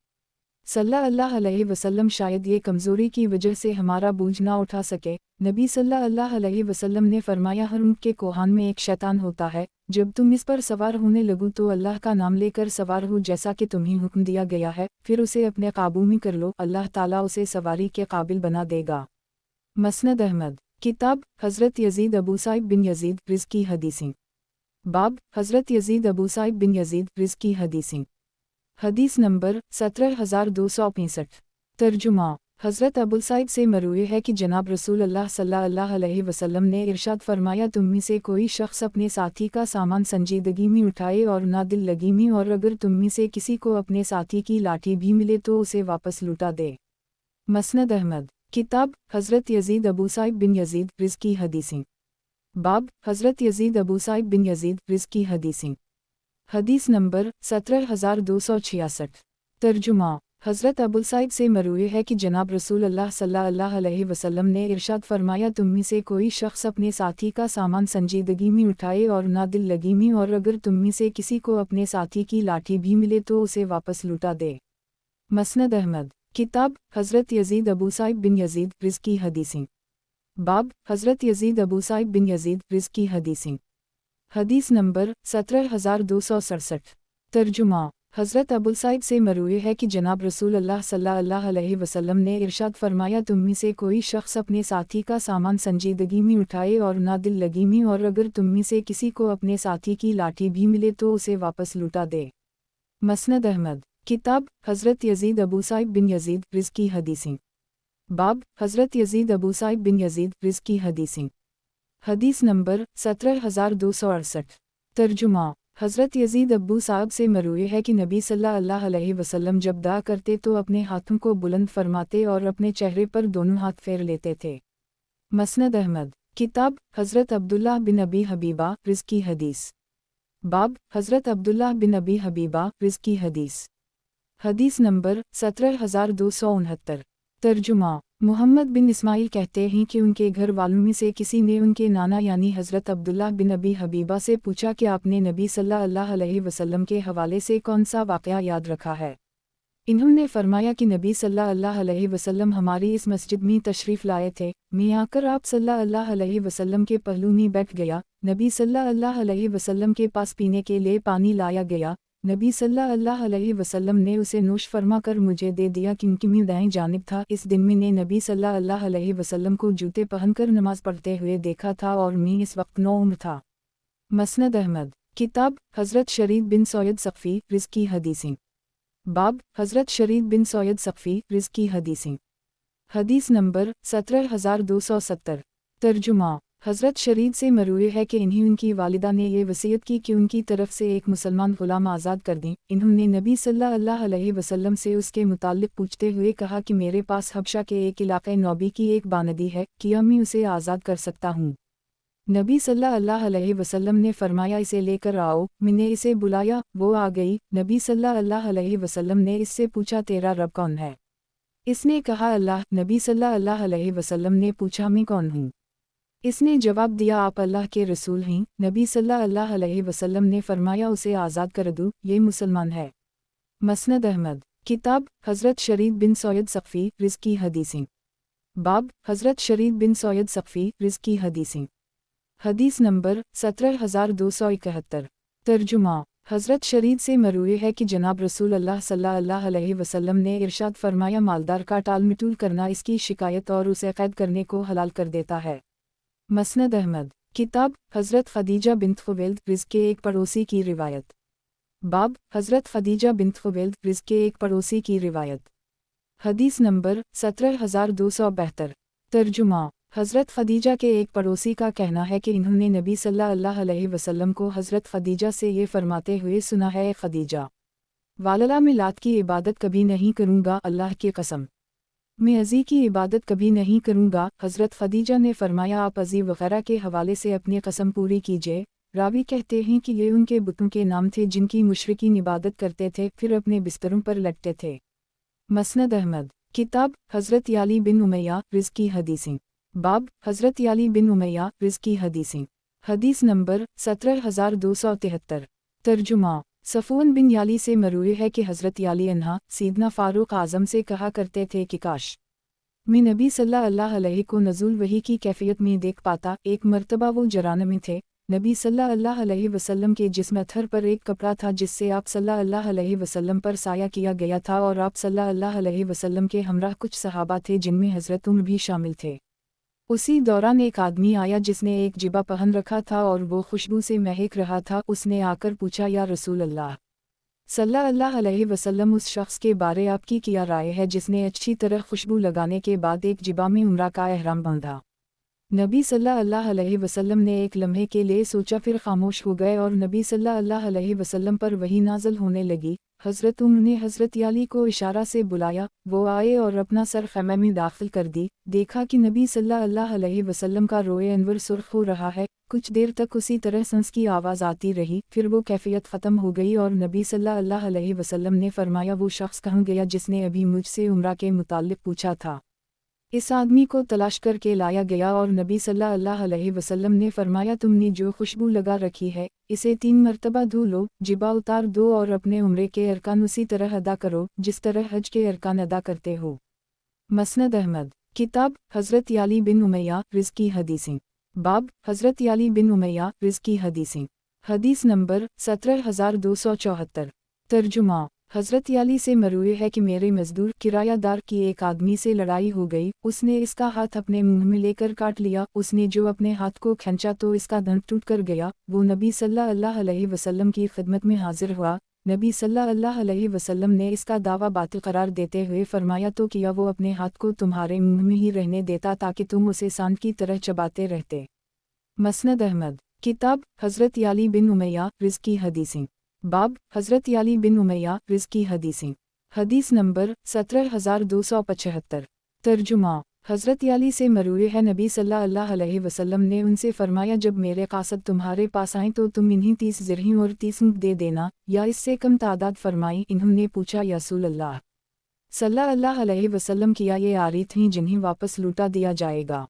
صلی اللہ علیہ وسلم شاید یہ کمزوری کی وجہ سے ہمارا بوجھ نہ اٹھا سکے۔ نبی صلی اللہ علیہ وسلم نے فرمایا ہر اونٹ کے کوہان میں ایک شیطان ہوتا ہے، جب تم اس پر سوار ہونے لگو تو اللہ کا نام لے کر سوار ہو جیسا کہ تمہیں حکم دیا گیا ہے، پھر اسے اپنے قابو میں کر لو، اللہ تعالیٰ اسے سواری کے قابل بنا دے گا۔ مسند احمد، کتاب حضرت یزید ابو صائب بن یزید رزق کی حدیثیں، باب حضرت یزید ابو صائب بن یزید رزق کی حدیثیں، حدیث نمبر 17265۔ ترجمہ، حضرت ابو صائب سے مروی ہے کہ جناب رسول اللہ صلی اللہ علیہ وسلم نے ارشاد فرمایا تم میں سے کوئی شخص اپنے ساتھی کا سامان سنجیدگی میں اٹھائے اور نہ دل لگی میں، اور اگر تم میں سے کسی کو اپنے ساتھی کی لاٹھی بھی ملے تو اسے واپس لوٹا دے۔ مسند احمد، کتاب حضرت یزید ابو صائب بن یزید رزق کی حدیثیں، باب حضرت یزید ابو صائب بن یزید رزق کی حدیثیں، حدیث نمبر 17266۔ ترجمہ، حضرت ابو صائب سے مروی ہے کہ جناب رسول اللہ صلی اللہ علیہ وسلم نے ارشاد فرمایا تم میں سے کوئی شخص اپنے ساتھی کا سامان سنجیدگی میں اٹھائے اور نہ دل لگی میں، اور اگر تم میں سے کسی کو اپنے ساتھی کی لاٹھی بھی ملے تو اسے واپس لوٹا دے۔ مسند احمد، کتاب حضرت یزید ابو صائب بن یزید رزق کی حدیثیں، باب حضرت یزید ابو صائب بن یزید رزق کی حدیثیں، حدیث نمبر 17267۔ ترجمہ، حضرت ابو صائب سے مروی ہے کہ جناب رسول اللہ صلی اللہ علیہ وسلم نے ارشاد فرمایا تم میں سے کوئی شخص اپنے ساتھی کا سامان سنجیدگی میں اٹھائے اور نہ دل لگی میں، اور اگر تم میں سے کسی کو اپنے ساتھی کی لاٹھی بھی ملے تو اسے واپس لوٹا دے۔ مسند احمد، کتاب حضرت یزید ابو صائب بن یزید رزق کی حدیثیں، باب حضرت یزید ابو صائب بن یزید رزق کی حدیثیں، حدیث نمبر 17268۔ ترجمہ، حضرت یزید ابو صائب سے مروی ہے کہ نبی صلی اللہ علیہ وسلم جب دعا کرتے تو اپنے ہاتھوں کو بلند فرماتے اور اپنے چہرے پر دونوں ہاتھ پھیر لیتے تھے۔ مسند احمد، کتاب حضرت عبداللہ بن ابی حبیبہ رزق کی حدیث، باب حضرت عبداللہ بن ابی حبیبہ رزق کی حدیث، حدیث نمبر 17269۔ ترجمہ محمد بن اسماعیل کہتے ہیں کہ ان کے گھر والوں میں سے کسی نے ان کے نانا یعنی حضرت عبداللہ بن ابی حبیبہ سے پوچھا کہ آپ نے نبی صلی اللہ علیہ وسلم کے حوالے سے کون سا واقعہ یاد رکھا ہے۔ انہوں نے فرمایا کہ نبی صلی اللہ علیہ وسلم ہماری اس مسجد میں تشریف لائے تھے، میں آ کر آپ صلی اللہ علیہ وسلم کے پہلو میں بیٹھ گیا، نبی صلی اللہ علیہ وسلم کے پاس پینے کے لیے پانی لایا گیا، نبی صلی اللہ علیہ وسلم نے اسے نوش فرما کر مجھے دے دیا کیونکہ میں دائیں جانب تھا۔ اس دن میں نے نبی صلی اللہ علیہ وسلم کو جوتے پہن کر نماز پڑھتے ہوئے دیکھا تھا اور میں اس وقت 9 عمر تھا۔ مسند احمد کتاب حضرت شرید بن سعید ثقفی رزق کی حدیثیں باب حضرت شرید بن سعید ثقفی رزق کی حدیثیں حدیث نمبر 17270 ترجمہ حضرت شرید سے مروی ہے کہ ان کی والدہ نے یہ وصیت کی کہ ان کی طرف سے ایک مسلمان غلام آزاد کر دیں۔ انہوں نے نبی صلی اللہ علیہ وسلم سے اس کے متعلق پوچھتے ہوئے کہا کہ میرے پاس حبشہ کے ایک علاقے نوبی کی ایک باندی ہے، کیا میں اسے آزاد کر سکتا ہوں؟ نبی صلی اللہ علیہ وسلم نے فرمایا اسے لے کر آؤ۔ میں نے اسے بلایا، وہ آ گئی۔ نبی صلی اللہ علیہ وسلم نے اس سے پوچھا تیرا رب کون ہے؟ اس نے کہا اللہ۔ نبی صلی اللہ علیہ وسلم نے پوچھا میں کون ہوں؟ اس نے جواب دیا آپ اللہ کے رسول ہیں۔ نبی صلی اللہ علیہ وسلم نے فرمایا اسے آزاد کر دو، یہ مسلمان ہے۔ مسند احمد کتاب حضرت شرید بن سعید ثقفی رزق کی حدیثیں باب حضرت شرید بن سعید ثقفی رزق کی حدیثیں حدیث نمبر 17271 ترجمہ حضرت شرید سے مروی ہے کہ جناب رسول اللہ صلی اللہ علیہ وسلم نے ارشاد فرمایا مالدار کا ٹال مٹول کرنا اس کی شکایت اور اسے قید کرنے کو حلال کر دیتا ہے۔ مسند احمد کتاب حضرت خدیجہ بنت خویلد رزق کے ایک پڑوسی کی روایت باب حضرت خدیجہ بنت خویلد رزق کے ایک پڑوسی کی روایت حدیث نمبر 17272 ترجمہ حضرت خدیجہ کے ایک پڑوسی کا کہنا ہے کہ انہوں نے نبی صلی اللہ علیہ وسلم کو حضرت خدیجہ سے یہ فرماتے ہوئے سنا ہے، اے خدیجہ واللہ میں لات کی عبادت کبھی نہیں کروں گا، اللہ کی قسم میں عزی کی عبادت کبھی نہیں کروں گا۔ حضرت خدیجہ نے فرمایا آپ عزی وغیرہ کے حوالے سے اپنی قسم پوری کیجئے۔ راوی کہتے ہیں کہ یہ ان کے بتوں کے نام تھے جن کی مشرکین عبادت کرتے تھے، پھر اپنے بستروں پر لٹتے تھے۔ مسند احمد کتاب حضرت یعلی بن امیہ رزق کی حدیثیں باب حضرت یعلی بن امیہ رزق کی حدیثیں حدیث نمبر 17273 ترجمہ صفوان بن یعلی سے مروی ہے کہ حضرت یعلی عنہ سیدنا فاروق اعظم سے کہا کرتے تھے کہ کاش میں نبی صلی اللہ علیہ کو نزول وحی کی کیفیت میں دیکھ پاتا۔ ایک مرتبہ وہ جرانہ میں تھے، نبی صلی اللہ علیہ وسلم کے جسم اتھر پر ایک کپڑا تھا جس سے آپ صلی اللہ علیہ وسلم پر سایہ کیا گیا تھا، اور آپ صلی اللہ علیہ وسلم کے ہمراہ کچھ صحابہ تھے جن میں حضرت عمر بھی شامل تھے۔ اسی دوران ایک آدمی آیا جس نے ایک جبہ پہن رکھا تھا اور وہ خوشبو سے مہک رہا تھا۔ اس نے آ کر پوچھا یا رسول اللہ صلی اللہ علیہ وسلم، اس شخص کے بارے آپ کی کیا رائے ہے جس نے اچھی طرح خوشبو لگانے کے بعد ایک جبہ میں عمرہ کا احرام باندھا؟ نبی صلی اللہ علیہ وسلم نے ایک لمحے کے لیے سوچا، پھر خاموش ہو گئے اور نبی صلی اللہ علیہ وسلم پر وحی نازل ہونے لگی۔ حضرت عمر نے حضرت یعلی کو اشارہ سے بلایا، وہ آئے اور اپنا سر خیمے میں داخل کر دی۔ دیکھا کہ نبی صلی اللہ علیہ وسلم کا روئے انور سرخ ہو رہا ہے۔ کچھ دیر تک اسی طرح سنس کی آواز آتی رہی، پھر وہ کیفیت ختم ہو گئی اور نبی صلی اللہ علیہ وسلم نے فرمایا وہ شخص کہاں گیا جس نے ابھی مجھ سے عمرہ کے متعلق پوچھا تھا؟ اس آدمی کو تلاش کر کے لایا گیا اور نبی صلی اللہ علیہ وسلم نے فرمایا تم نے جو خوشبو لگا رکھی ہے اسے 3 مرتبہ دھو لو، جبہ اتار دو اور اپنے عمرے کے ارکان اسی طرح ادا کرو جس طرح حج کے ارکان ادا کرتے ہو۔ مسند احمد کتاب حضرت یعلی بن امیہ رزق کی حدیثیں باب حضرت یعلی بن امیہ رزق کی حدیثیں حدیث نمبر 17274 ترجمہ حضرت یعلی سے مروی ہے کہ میرے مزدور کرایہ دار کی ایک آدمی سے لڑائی ہو گئی، اس نے اس کا ہاتھ اپنے منہ میں لے کر کاٹ لیا، اس نے جو اپنے ہاتھ کو کھینچا تو اس کا دنت ٹوٹ کر گیا۔ وہ نبی صلی اللہ علیہ وسلم کی خدمت میں حاضر ہوا، نبی صلی اللہ علیہ وسلم نے اس کا دعویٰ باطل قرار دیتے ہوئے فرمایا تو کیا وہ اپنے ہاتھ کو تمہارے منہ میں ہی رہنے دیتا تاکہ تم اسے سانڈ کی طرح چباتے رہتے۔ مسند احمد کتاب حضرت یعلی بن امیہ رزق کی حدیثیں باب حضرت یعلی بن امیہ رزق کی حدیثیں حدیث نمبر 17275 ترجمہ حضرت یعلی سے مروی ہے نبی صلی اللہ علیہ وسلم نے ان سے فرمایا جب میرے قاصد تمہارے پاس آئیں تو تم انہیں 30 زرہیں اور 30 اونٹ دے دینا یا اس سے کم تعداد فرمائی۔ انہوں نے پوچھا یا رسول اللہ सल्लल्लाहु अलैहि वसल्लम किया ये आरी थीं जिन्हें वापस लूटा दिया जाएगा।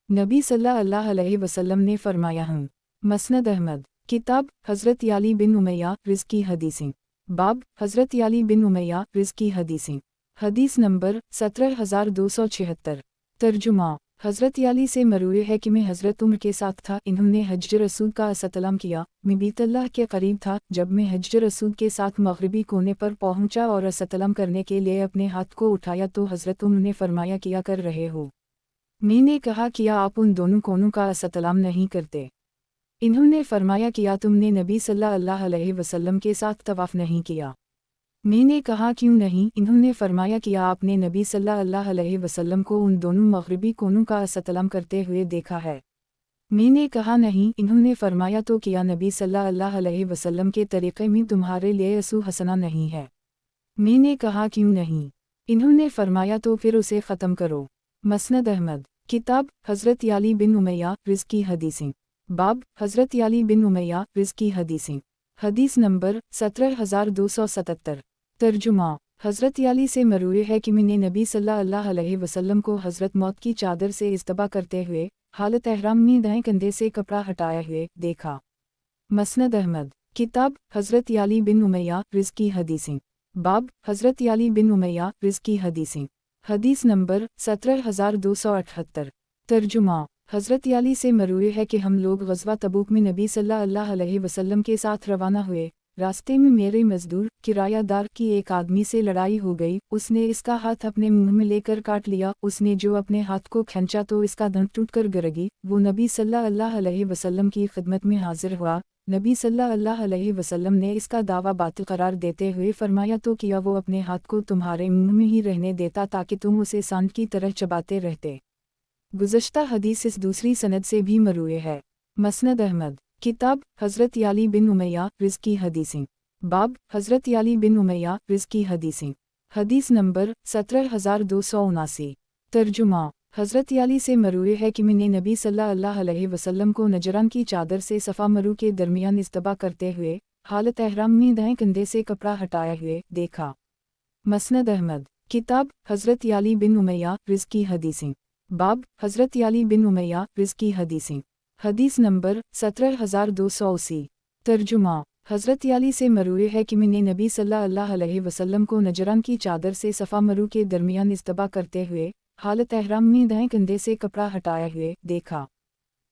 नबी सल्लल्लाहु अलैहि वसल्लम ने फरमाया हूँ। मसनद अहमद। किताब हज़रत याली बिन उमैया रिज़्क़ की हदीसें। बाब हज़रत याली बिन उमैया रिज़्क़ की हदीसें। हदीस नंबर 17276। तर्जुमा। हज़रत याली से मरूए है कि मैं हज़रत उम्र के साथ था, इन्होंने हज्ज रसूल का असतलाम किया। मैं बीतल्लाह के करीब था जब मैं हज्ज रसूल के साथ मग़रिबी कोने पर पहुंचा और असतलाम करने के लिए अपने हाथ को उठाया तो हज़रत उम्र ने फरमाया किया कर रहे हो। मैंने कहा किया आप उन दोनों कोनों का असतलाम नहीं करते। इन्होंने फरमाया किया तुमने नबी सल्लल्लाहु अलैहि वसल्लम के साथ तवाफ़ नहीं किया। मैंने कहा क्यों नहीं, इन्होंने फरमाया किया आपने नबी सल्लल्लाहु अलैहि वसल्लम को उन दोनों मग़रिबी कोनों का असतलाम करते हुए देखा है। मैंने कहा नहीं, इन्होंने फरमाया तो किया नबी सल्लल्लाहु अलैहि वसल्लम के तरीक़े में तुम्हारे लिए असू हसना नहीं है। मैंने कहा क्यों नहीं, इन्होंने फरमाया तो फिर उसे ख़त्म करो। मसनद अहमद। किताब हज़रत याली बिन उमैया रिज़्क़ की हदीसें। बाब हज़रत याली बिन उमैया रिज़्क़ की हदीसें। हदीस नंबर 17277। तर्जुमा। हज़रत याली से मरूए है कि मैंने नबी सल्लल्लाहु अलैहि वसल्लम को हज़रत मौत की चादर से इस्तबा करते हुए हालत एहराम में दाएं कंधे से कपड़ा हटाए हुए देखा। मसनद अहमद। किताब हज़रत याली बिन उमैया रिज़्क़ की हदीसें। बाब हज़रत याली बिन उमैया रिज़्क़ की हदीसें। हदीस नंबर 17278। तर्जुमा। हज़रत याली से मरूए है कि हम लोग ग़ज़वा तबूक में नबी सल्लल्लाहु अलैहि वसल्लम के साथ रवाना हुए। रास्ते में मेरे मज़दूर किरायादार की एक आदमी से लड़ाई हो गई, उसने इसका हाथ अपने मुंह में लेकर काट लिया। उसने जो अपने हाथ को खींचा तो इसका दंत टूटकर गिर गई। वो नबी सल्लल्लाहु अलैहि वसल्लम की खिदमत में हाजिर हुआ। नबी सल्लल्लाहु अलैहि वसल्लम ने इसका दावा बातिल करार देते हुए फरमाया तो किया वो अपने हाथ को तुम्हारे मुंह में ही रहने देता ताकि तुम उसे सांड की तरह चबाते रहते। गुज़श्ता हदीस इस दूसरी सनद से भी मरूए है। मसनद अहमद। किताब हज़रत याली बिन उमैया रिज़्क़ की हदीसें। बाब हज़रत याली बिन उमैया रिज़्क़ की हदीसें। हदीस नंबर 17279। तर्जुमा। हज़रत याली से मरूए है कि मैंने नबी सल्लल्लाहु अलैहि वसल्लम को नजरान की चादर से सफ़ा मरू के दरमियान इस्तबा करते हुए हालत एहराम में दाएं कंधे से कपड़ा हटाए हुए देखा। मसनद अहमद। किताब हज़रत याली बिन उमैया रिज़्क़ की हदीसें। बाब हज़रत याली बिन उमैया रिज़्क़ की हदीसें। हदीस नंबर 17280। तर्जुमा। हज़रत याली से मरूए है कि मैंने नबी सल्लल्लाहु अलैहि वसल्लम को नजरान की चादर से सफ़ा मरू के दरमियान इस्तबा करते हुए हालत एहराम में दाएं कंधे से कपड़ा हटाए हुए देखा।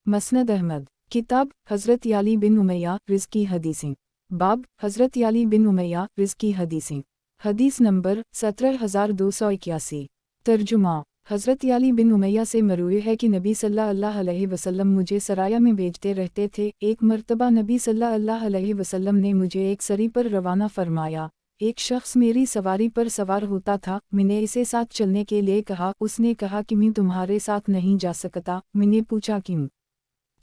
मसनद अहमद। किताब हज़रत याली बिन उमैया रिज़्क़ की हदीसें। बाब हज़रत याली बिन उमैया रिज़्क़ की हदीसें। हदीस नंबर 17281। तर्जुमा। हज़रत याली बिन उमैया से मरूए है कि नबी सल्लल्लाहु अलैहि वसल्लम मुझे सराया में भेजते रहते थे। एक मर्तबा नबी सल्लल्लाहु अलैहि वसल्लम ने मुझे एक सरी पर रवाना फरमाया। एक शख्स मेरी सवारी पर सवार होता था। मैंने इसे साथ चलने के लिए कहा। उसने कहा कि मैं तुम्हारे साथ नहीं जा सकता। मैंने पूछा क्यों?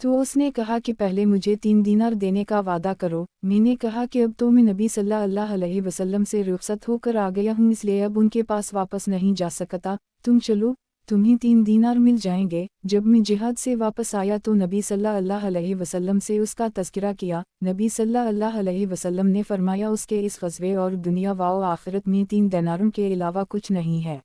तो उसने कहा कि पहले मुझे 3 दीनार देने का वादा करो। मैंने कहा कि अब तो मैं नबी सल्लल्लाहु अलैहि वसल्लम से रुखसत होकर आ गया हूँ, इसलिए अब उनके पास वापस नहीं जा सकता। तुम चलो, तुम्हें 3 दीनार मिल जाएंगे। जब मैं जिहाद से वापस आया तो नबी सल्लल्लाहु अलैहि वसल्लम से उसका तज़किरा किया। नबी सल्लल्लाहु अलैहि वसल्लम ने फरमाया उसके इस ग़ज़वे और दुनिया व आखिरत में 3 दीनारों के अलावा कुछ नहीं है।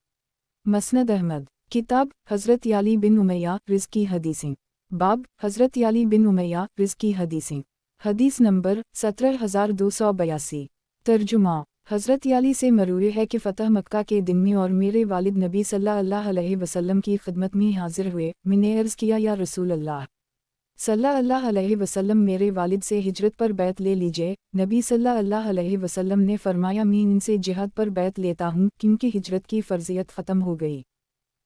मसनद अहमद। किताब हज़रत याली बिन उमैया रिज़्क़ की हदीसें। बाब हज़रत याली बिन उमैया रिज़्क़ की हदीसें। हदीस नंबर 17282। तर्जुमा। हज़रत याली से मरूए है कि फ़तह मक्का के दिन में और मेरे वालिद नबी सल्लल्लाहु अलैहि वसल्लम की खिदमत में हाजिर हुए। मैंने अर्ज़ किया या रसूल अल्लाह सल्लल्लाहु अलैहि वसल्लम मेरे वालिद से हिजरत पर बैत ले लीजिए। नबी सल्लल्लाहु अलैहि वसल्लम ने फरमाया मैं इनसे जिहाद पर बैत लेता हूँ क्योंकि हिजरत की फ़र्ज़ियत ख़त्म हो गई।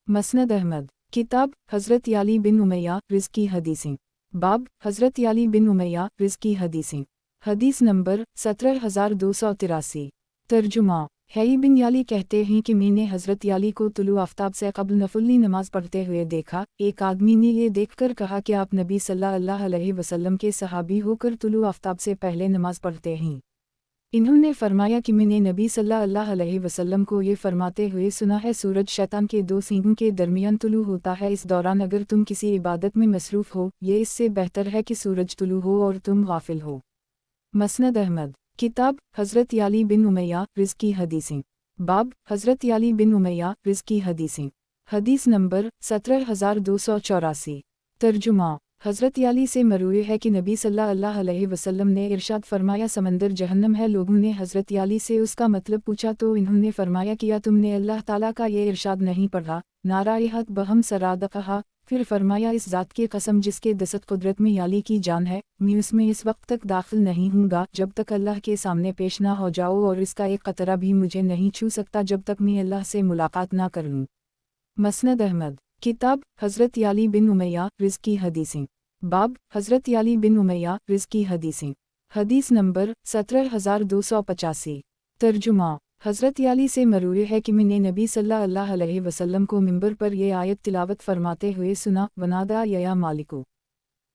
मसनद अहमद। किताब हज़रत याली बिन उमैया रिज़्क़ की हदीसें। बाब हज़रत याली बिन उमैया रिज़्क़ की हदीसें। हदीस नंबर 17283। तर्जुमा। हैई बिन याली कहते हैं कि मैंने हज़रत याली को तुलू आफ्ताब से क़ब्ल नफली नमाज पढ़ते हुए देखा। एक आदमी ने ये देखकर कहा कि आप नबी सल्लल्लाहु अलैहि वसल्लम के सहाबी होकर तुलू आफ्ताब से पहले नमाज पढ़ते हैं। इन्होंने फरमाया कि मैंने नबी सल्लल्लाहु अलैहि वसल्लम को ये फरमाते हुए सुना है सूरज शैतान के 2 सींगों के दरमियान तुलू होता है। इस दौरान अगर तुम किसी इबादत में मसरूफ़ हो, ये इससे बेहतर है कि सूरज तुलू हो और तुम गाफिल हो। मसनद अहमद। किताब हज़रत याली बिन उमैया रिज़्क़ की हदीसें। बाब हज़रत अली बिन उमैया रिज़ की हदीसें। हदीस नंबर 17284। तर्जुमा। हज़रत अली से मरूए है कि नबी सल्लल्लाहु अलैहि वसल्लम ने इरशाद फरमाया, समंदर जहन्नम है। लोगों ने हज़रत अली से उसका मतलब पूछा तो इन्होंने फरमाया, किया तुमने अल्लाह ताला का ये इरशाद नहीं पढ़ा? नारायहत बहम सरादक़हा। फिर फरमाया, इस ज़ात की कसम जिसके दस्त कुदरत में अली की जान है, मैं उसमें इस वक्त तक दाखिल नहीं हूँगा जब तक अल्लाह के सामने पेश ना हो जाओ, और इसका एक कतरा भी मुझे नहीं छू सकता जब तक मैं अल्लाह से मुलाकात ना कर लूँ। मसनद अहमद। किताब हज़रत अली बिन उमैया रिज़ की हदीसें। बाब हज़रत अली बिन उमैया रिज़ की हदीसें। हदीस नंबर 17285। तर्जुमा। हज़रत अली से मरूए है कि मैंने नबी सल्लल्लाहु अलैहि वसल्लम को मिंबर पर यह आयत तिलावत फरमाते हुए सुना, वनादा या मालिकू।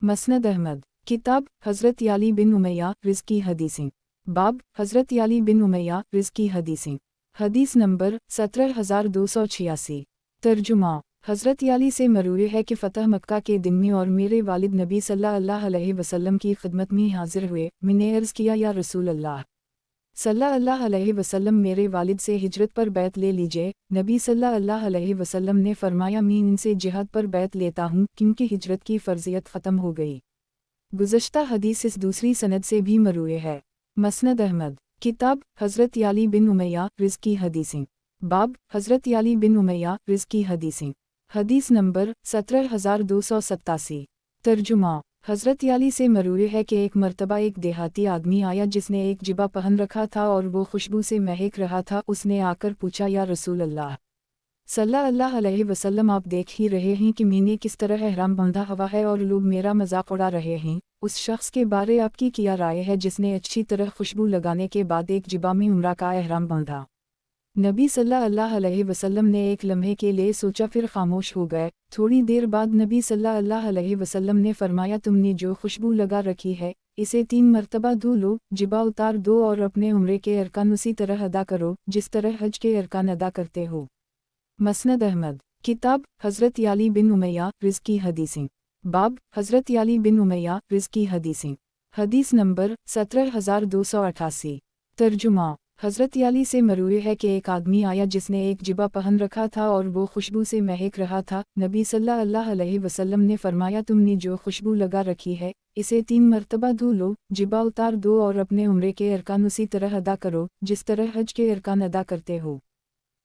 मसनद अहमद। किताब हज़रत अली बिन उमैया रिज़ की हदीसें। बाब हज़रत अली बिन उमैया रिज़ की हदीसें। हदीस नंबर 17286। तर्जुमा। हज़रत अली से मरूए है कि फ़तह मक्का के दिन में और मेरे वालिद नबी सल्लल्लाहु अलैहि वसल्लम की खिदमत में हाजिर हुए। मैंने अर्ज़ किया, या रसूल अल्लाह सल्लल्लाहु अलैहि वसल्लम, मेरे वालिद से हिजरत पर बैत ले लीजिए। नबी सल्लल्लाहु अलैहि वसल्लम ने फरमाया, मैं इनसे जिहाद पर बैत लेता हूँ क्योंकि हिजरत की फ़र्ज़ियत ख़त्म हो गई। गुज़श्ता हदीस इस दूसरी सनद से भी मरूए है। मसनद अहमद। किताब हज़रत अली बिन उमैया रिज़ की हदीसें। बाब हज़रत अली बिन उमैया रिज़ की हदीसें। हदीस नंबर 17287। तर्जुमा। हज़रत अली से मरूए है कि एक मर्तबा एक देहाती आदमी आया जिसने एक जिबा पहन रखा था और वो खुशबू से महक रहा था। उसने आकर पूछा, या रसूल अल्लाह सल्लल्लाहु अलैहि वसल्लम, आप देख ही रहे हैं कि मैंने किस तरह एहराम बांधा हुआ है और लोग मेरा मजाक उड़ा रहे हैं। उस शख्स के बारे आपकी क्या राय है जिसने अच्छी तरह खुशबू लगाने के बाद एक जिबा में उम्रा का एहराम बांधा? नबी सल्लल्लाहु अलैहि वसल्लम ने एक लम्हे के लिए सोचा, फिर खामोश हो गए। थोड़ी देर बाद नबी सल्लल्लाहु अलैहि वसल्लम ने फरमाया, तुमने जो खुशबू लगा रखी है इसे 3 मरतबा धो लो, जिबा उतार दो और अपने उम्रे के अरकान उसी तरह अदा करो जिस तरह हज के अरकान अदा करते हो। मसनद अहमद। किताब हज़रत अली बिन उमैया रिज़ की हदीसें। बाब हज़रत अली बिन उमैया रिज़ की हदीसें। हदीस नंबर 17288। तर्जुमा। हज़रत अली से मरूए है कि एक आदमी आया जिसने एक जिबा पहन रखा था और वो खुशबू से महक रहा था। नबी सल्लल्लाहु अलैहि वसल्लम ने फरमाया, तुमने जो खुशबू लगा रखी है इसे 3 मरतबा धो लो, जिबा उतार दो और अपने उम्रे के अरकान उसी तरह अदा करो जिस तरह हज के अरकान अदा करते हो।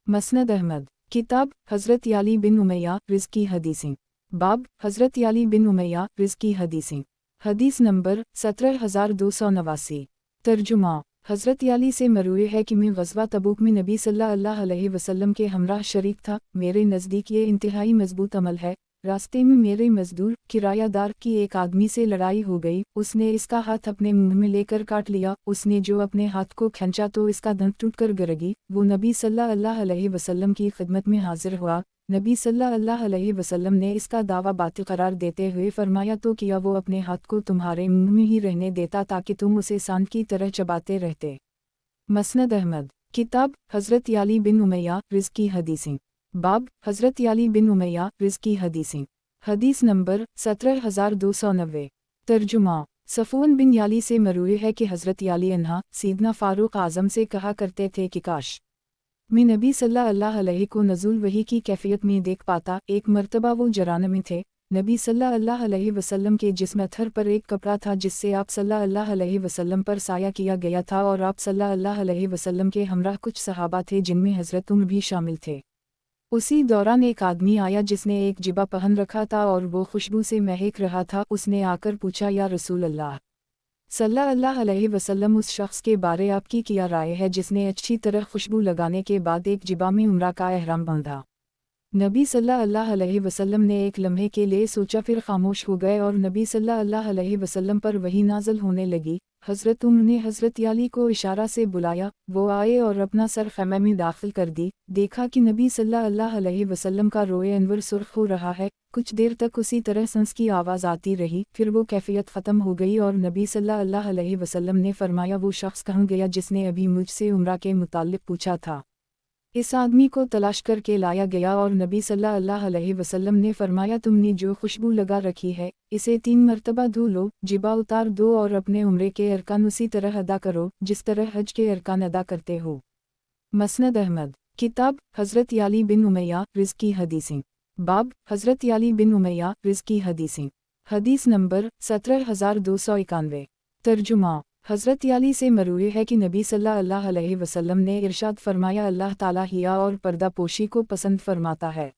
मसनद अहमद। किताब हज़रत अली बिन उमैया रिज़ की हदीसें। बाब हज़रत अली बिन उमैया रिज़ की हदीसें। हदीस नंबर 17289। तर्जुमा। हज़रत अली से मरूए है कि मैं ग़ज़वा तबूक में नबी सल्लल्लाहु अलैहि वसल्लम के हमराह शरीक था। मेरे नज़दीक ये इंतहाई मजबूत अमल है। रास्ते में मेरे मजदूर किरायादार की एक आदमी से लड़ाई हो गई। उसने इसका हाथ अपने मुंह में लेकर काट लिया। उसने जो अपने हाथ को खींचा तो इसका दंत टूटकर गिर गई। वो नबी सल्लल्लाहु अलैहि वसल्लम की खिदमत में हाजिर हुआ। नबी सल्लल्लाहु अलैहि वसल्लम ने इसका दावा बातिल करार देते हुए फरमाया, तो किया वो अपने हाथ को तुम्हारे मुंह में ही रहने देता ताकि तुम उसे सांड की तरह चबाते रहते। मसनद अहमद। किताब हज़रत अली बिन उमैया रिज़ की हदीसें। बाब हज़रत अली बिन उमैया रिज़ की हदीसें। हदीस नंबर 17290। तर्जुमा। सफ़ून बिन अली से मरूए है कि हज़रत अली अन्हा सीदना फ़ारूक आज़म से कहा करते थे कि काश मैं नबी सल्लल्लाहु अलैहि को नज़ुल वही की कैफियत में देख पाता। एक मर्तबा वो जरान में थे। नबी सल्लल्लाहु अलैहि वसल्लम के जिस्म अथर पर एक कपड़ा था जिससे आप सल्लल्लाहु अलैहि वसल्लम पर साया किया गया था, और आप सल्लल्लाहु अलैहि वसल्लम के हमराह कुछ सहाबा थे जिनमें हज़रत उमर भी शामिल थे। उसी दौरान एक आदमी आया जिसने एक जिबा पहन रखा था और वो खुशबू से महक रहा था। उसने आकर पूछा, या रसूल अल्लाह सल्लल्लाहु अलैहि वसल्लम, उस शख्स के बारे आपकी क्या राय है जिसने अच्छी तरह खुशबू लगाने के बाद एक जिबा में उम्रा का एहराम बांधा? नबी सल्लल्लाहु अलैहि वसल्लम ने एक लम्हे के लिए सोचा, फिर खामोश हो गए और नबी सल्लल्लाहु अलैहि वसल्लम पर वही नाज़िल होने लगी। हज़रत उमर ने हज़रत अली को इशारा से बुलाया। वो आए और अपना सर ख़ैमे में दाखिल कर दी। देखा कि नबी सल्लल्लाहु अलैहि वसल्लम का रोए अनवर सुर्ख हो रहा है। कुछ देर तक उसी तरह सांस की आवाज़ आती रही, फिर वो कैफियत ख़त्म हो गई और नबी सल्लल्लाहु अलैहि वसल्लम ने फरमाया, वो शख्स कहाँ गया जिसने अभी मुझसे उम्रा के मुताल्लिक़ पूछा था? इस आदमी को तलाश करके लाया गया और नबी सल्लल्लाहु अलैहि वसल्लम ने फरमाया, तुमने जो खुशबू लगा रखी है इसे 3 मरतबा धो लो, जिबा उतार दो और अपने उम्रे के अरकान उसी तरह अदा करो जिस तरह हज के अरकान अदा करते हो। مسند احمد، کتاب حضرت یعلی بن امیہ رض کی حدیثیں، باب حضرت یعلی بن امیہ رض کی حدیثیں، حدیث نمبر 17291۔ ترجمہ، حضرت یعلی سے مروی ہے کہ نبی صلی اللہ علیہ وسلم نے ارشاد فرمایا، اللہ تعالیٰ حیا اور پردہ پوشی کو پسند فرماتا ہے۔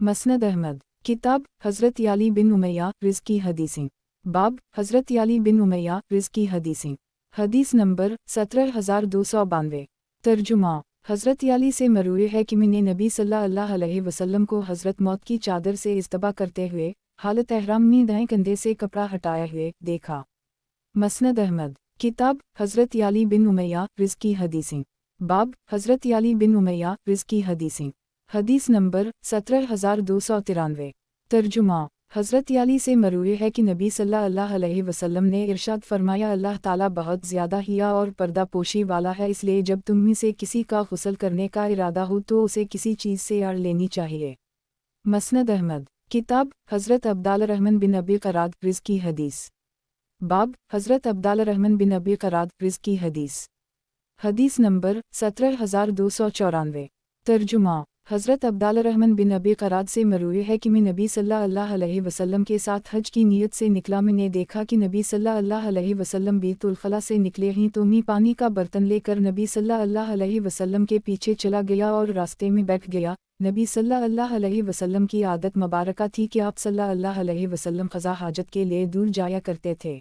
مسند احمد، کتاب حضرت یعلی بن امیہ رض کی حدیثیں، باب حضرت یعلی بن امیہ رض کی حدیثیں، حدیث نمبر 17292۔ ترجمہ، حضرت یعلی سے مروی ہے کہ میں نے نبی صلی اللہ علیہ وسلم کو حضرت موت کی چادر سے اجتبا کرتے ہوئے حالت احرام میں دائیں کندھے سے کپڑا ہٹائے ہوئے دیکھا۔ مسند احمد، کتاب حضرت یعلی بن امیہ رض کی حدیثیں، باب حضرت یعلی بن امیہ رض کی حدیثیں، حدیث نمبر 17293۔ ترجمہ، حضرت یعلی سے مروی ہے کہ نبی صلی اللہ علیہ وسلم نے ارشاد فرمایا، اللہ تعالیٰ بہت زیادہ حیا اور پردہ پوشی والا ہے، اس لیے جب تم میں سے کسی کا غسل کرنے کا ارادہ ہو تو اسے کسی چیز سے اڑ لینی چاہیے۔ مسند احمد، کتاب حضرت عبدالرحمن بن ابی قراد رض کی حدیث، باب حضرت عبدالرحمن بن ابی قراد رض کی حدیث، حدیث نمبر 17294۔ ترجمہ، حضرت عبدالرحمن بن ابی قراد سے مروی ہے کہ میں نبی صلی اللہ علیہ وسلم کے ساتھ حج کی نیت سے نکلا، میں نے دیکھا کہ نبی صلی اللہ علیہ وسلم بیت الخلا سے نکلے ہیں تو میں پانی کا برتن لے کر نبی صلی اللہ علیہ وسلم کے پیچھے چلا گیا اور راستے میں بیٹھ گیا۔ نبی صلی اللہ علیہ وسلم کی عادت مبارکہ تھی کہ آپ صلی اللہ علیہ وسلم قضا حاجت کے لیے دور جایا کرتے تھے۔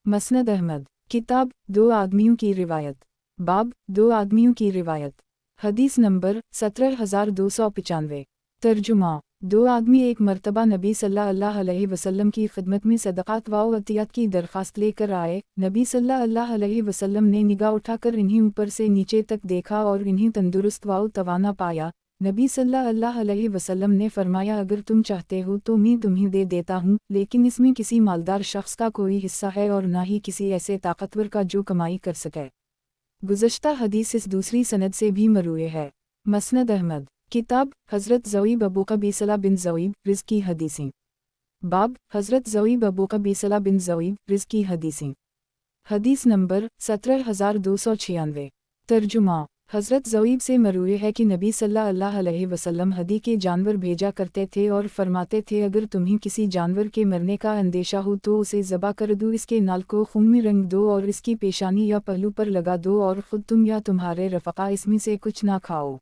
مسند احمد، کتاب دو آدمیوں کی روایت، باب دو آدمیوں کی روایت، حدیث نمبر 17295۔ ترجمہ، دو آدمی ایک مرتبہ نبی صلی اللہ علیہ وسلم کی خدمت میں صدقات و عطیات کی درخواست لے کر آئے۔ نبی صلی اللہ علیہ وسلم نے نگاہ اٹھا کر انہیں اوپر سے نیچے تک دیکھا اور انہیں تندرست و توانا پایا۔ نبی صلی اللہ علیہ وسلم نے فرمایا، اگر تم چاہتے ہو تو میں تمہیں دے دیتا ہوں، لیکن اس میں کسی مالدار شخص کا کوئی حصہ ہے اور نہ ہی کسی ایسے طاقتور کا جو کمائی کر سکے۔ گزشتہ حدیث اس دوسری سند سے بھی مروی ہے۔ مسند احمد، کتاب حضرت زویب ابو قبیصہ بن زویب رض کی حدیثیں، باب حضرت زویب ابو قبیصہ بن زویب رض کی حدیثیں، حدیث نمبر 17296۔ ترجمہ، حضرت زویب سے مروی ہے کہ نبی صلی اللہ علیہ وسلم ہدی کے جانور بھیجا کرتے تھے اور فرماتے تھے، اگر تمہیں کسی جانور کے مرنے کا اندیشہ ہو تو اسے ذبح کر دو، اس کے نال کو خون میں رنگ دو اور اس کی پیشانی یا پہلو پر لگا دو اور خود تم یا تمہارے رفقا اس میں سے کچھ نہ کھاؤ۔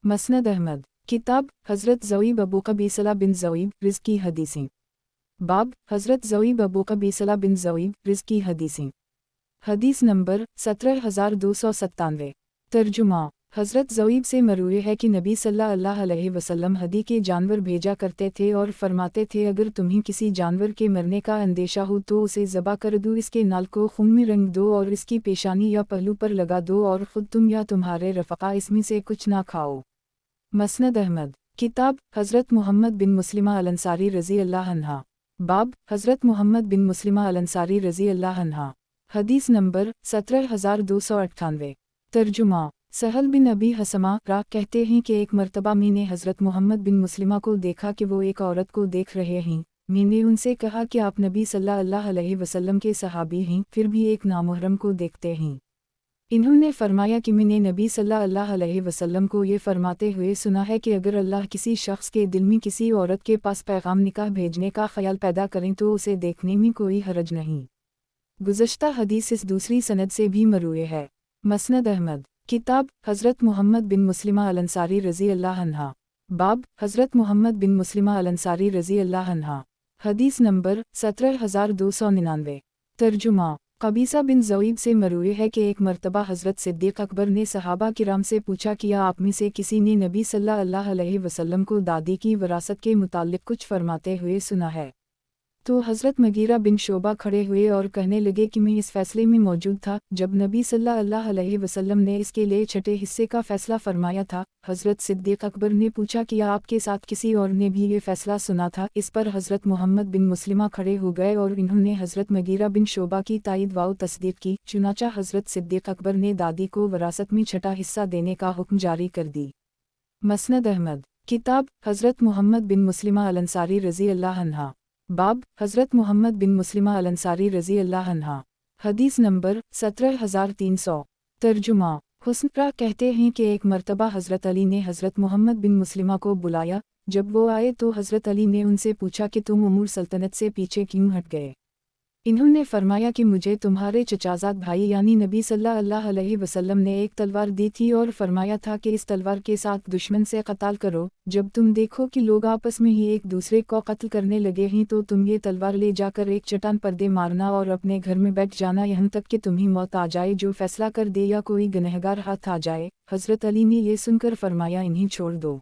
مسند احمد، کتاب حضرت زویب ابو قبیصہ بن زویب رض کی حدیثیں، باب حضرت زویب ابو قبیصہ بن زویب رض کی حدیثیں، حدیث نمبر 17297۔ ترجمہ، حضرت زویب سے مروی ہے کہ نبی صلی اللہ علیہ وسلم ہدی کے جانور بھیجا کرتے تھے اور فرماتے تھے، اگر تمہیں کسی جانور کے مرنے کا اندیشہ ہو تو اسے ذبح کر دو، اس کے نال کو خون میں رنگ دو اور اس کی پیشانی یا پہلو پر لگا دو اور خود تم یا تمہارے رفقا اس میں سے کچھ نہ کھاؤ۔ مسند احمد، کتاب حضرت محمد بن مسلمہ الانصاری رضی اللہ عنہ، باب حضرت محمد بن مسلمہ الانصاری رضی اللہ عنہ، حدیث نمبر 17298۔ ترجمہ، سہل بن ابی حسمہ کہتے ہیں کہ ایک مرتبہ میں نے حضرت محمد بن مسلمہ کو دیکھا کہ وہ ایک عورت کو دیکھ رہے ہیں۔ میں نے ان سے کہا کہ آپ نبی صلی اللہ علیہ وسلم کے صحابی ہیں، پھر بھی ایک نامحرم کو دیکھتے ہیں۔ انہوں نے فرمایا کہ میں نے نبی صلی اللہ علیہ وسلم کو یہ فرماتے ہوئے سنا ہے کہ اگر اللہ کسی شخص کے دل میں کسی عورت کے پاس پیغام نکاح بھیجنے کا خیال پیدا کریں تو اسے دیکھنے میں کوئی حرج نہیں۔ گزشتہ حدیث اس دوسری سند سے بھی مروی ہے۔ مسند احمد، کتاب حضرت محمد بن مسلمہ الانصاری رضی اللہ عنہ، باب حضرت محمد بن مسلمہ الانصاری رضی اللہ عنہ، حدیث نمبر 17299۔ ترجمہ، قبیصہ بن زویب سے مروی ہے کہ ایک مرتبہ حضرت صدیق اکبر نے صحابہ کرام سے پوچھا کہ آپ میں سے کسی نے نبی صلی اللہ علیہ وسلم کو دادی کی وراثت کے متعلق کچھ فرماتے ہوئے سنا ہے؟ تو حضرت مغیرہ بن شعبہ کھڑے ہوئے اور کہنے لگے کہ میں اس فیصلے میں موجود تھا جب نبی صلی اللہ علیہ وسلم نے اس کے لیے چھٹے حصے کا فیصلہ فرمایا تھا۔ حضرت صدیق اکبر نے پوچھا کہ آپ کے ساتھ کسی اور نے بھی یہ فیصلہ سنا تھا؟ اس پر حضرت محمد بن مسلمہ کھڑے ہو گئے اور انہوں نے حضرت مغیرہ بن شعبہ کی تائید و تصدیق کی، چنانچہ حضرت صدیق اکبر نے دادی کو وراثت میں چھٹا حصہ دینے کا حکم جاری کر دی۔ مسند احمد، کتاب حضرت محمد بن مسلمہ الانصاری رضی اللہ عنہ، باب حضرت محمد بن مسلمہ الانصاری رضی اللہ عنہ، حدیث نمبر 17300۔ ترجمہ، حسنپرا کہتے ہیں کہ ایک مرتبہ حضرت علی نے حضرت محمد بن مسلمہ کو بلایا، جب وہ آئے تو حضرت علی نے ان سے پوچھا کہ تم امور سلطنت سے پیچھے کیوں ہٹ گئے؟ انہوں نے فرمایا کہ مجھے تمہارے چچازاد بھائی یعنی نبی صلی اللہ علیہ وسلم نے ایک تلوار دی تھی اور فرمایا تھا کہ اس تلوار کے ساتھ دشمن سے قتال کرو، جب تم دیکھو کہ لوگ آپس میں ہی ایک دوسرے کو قتل کرنے لگے ہیں تو تم یہ تلوار لے جا کر ایک چٹان پر دے مارنا اور اپنے گھر میں بیٹھ جانا یہاں تک کہ تمہیں موت آ جائے جو فیصلہ کر دے یا کوئی گنہگار ہاتھ آ جائے۔ حضرت علی نے یہ سن کر فرمایا انہیں چھوڑ دو۔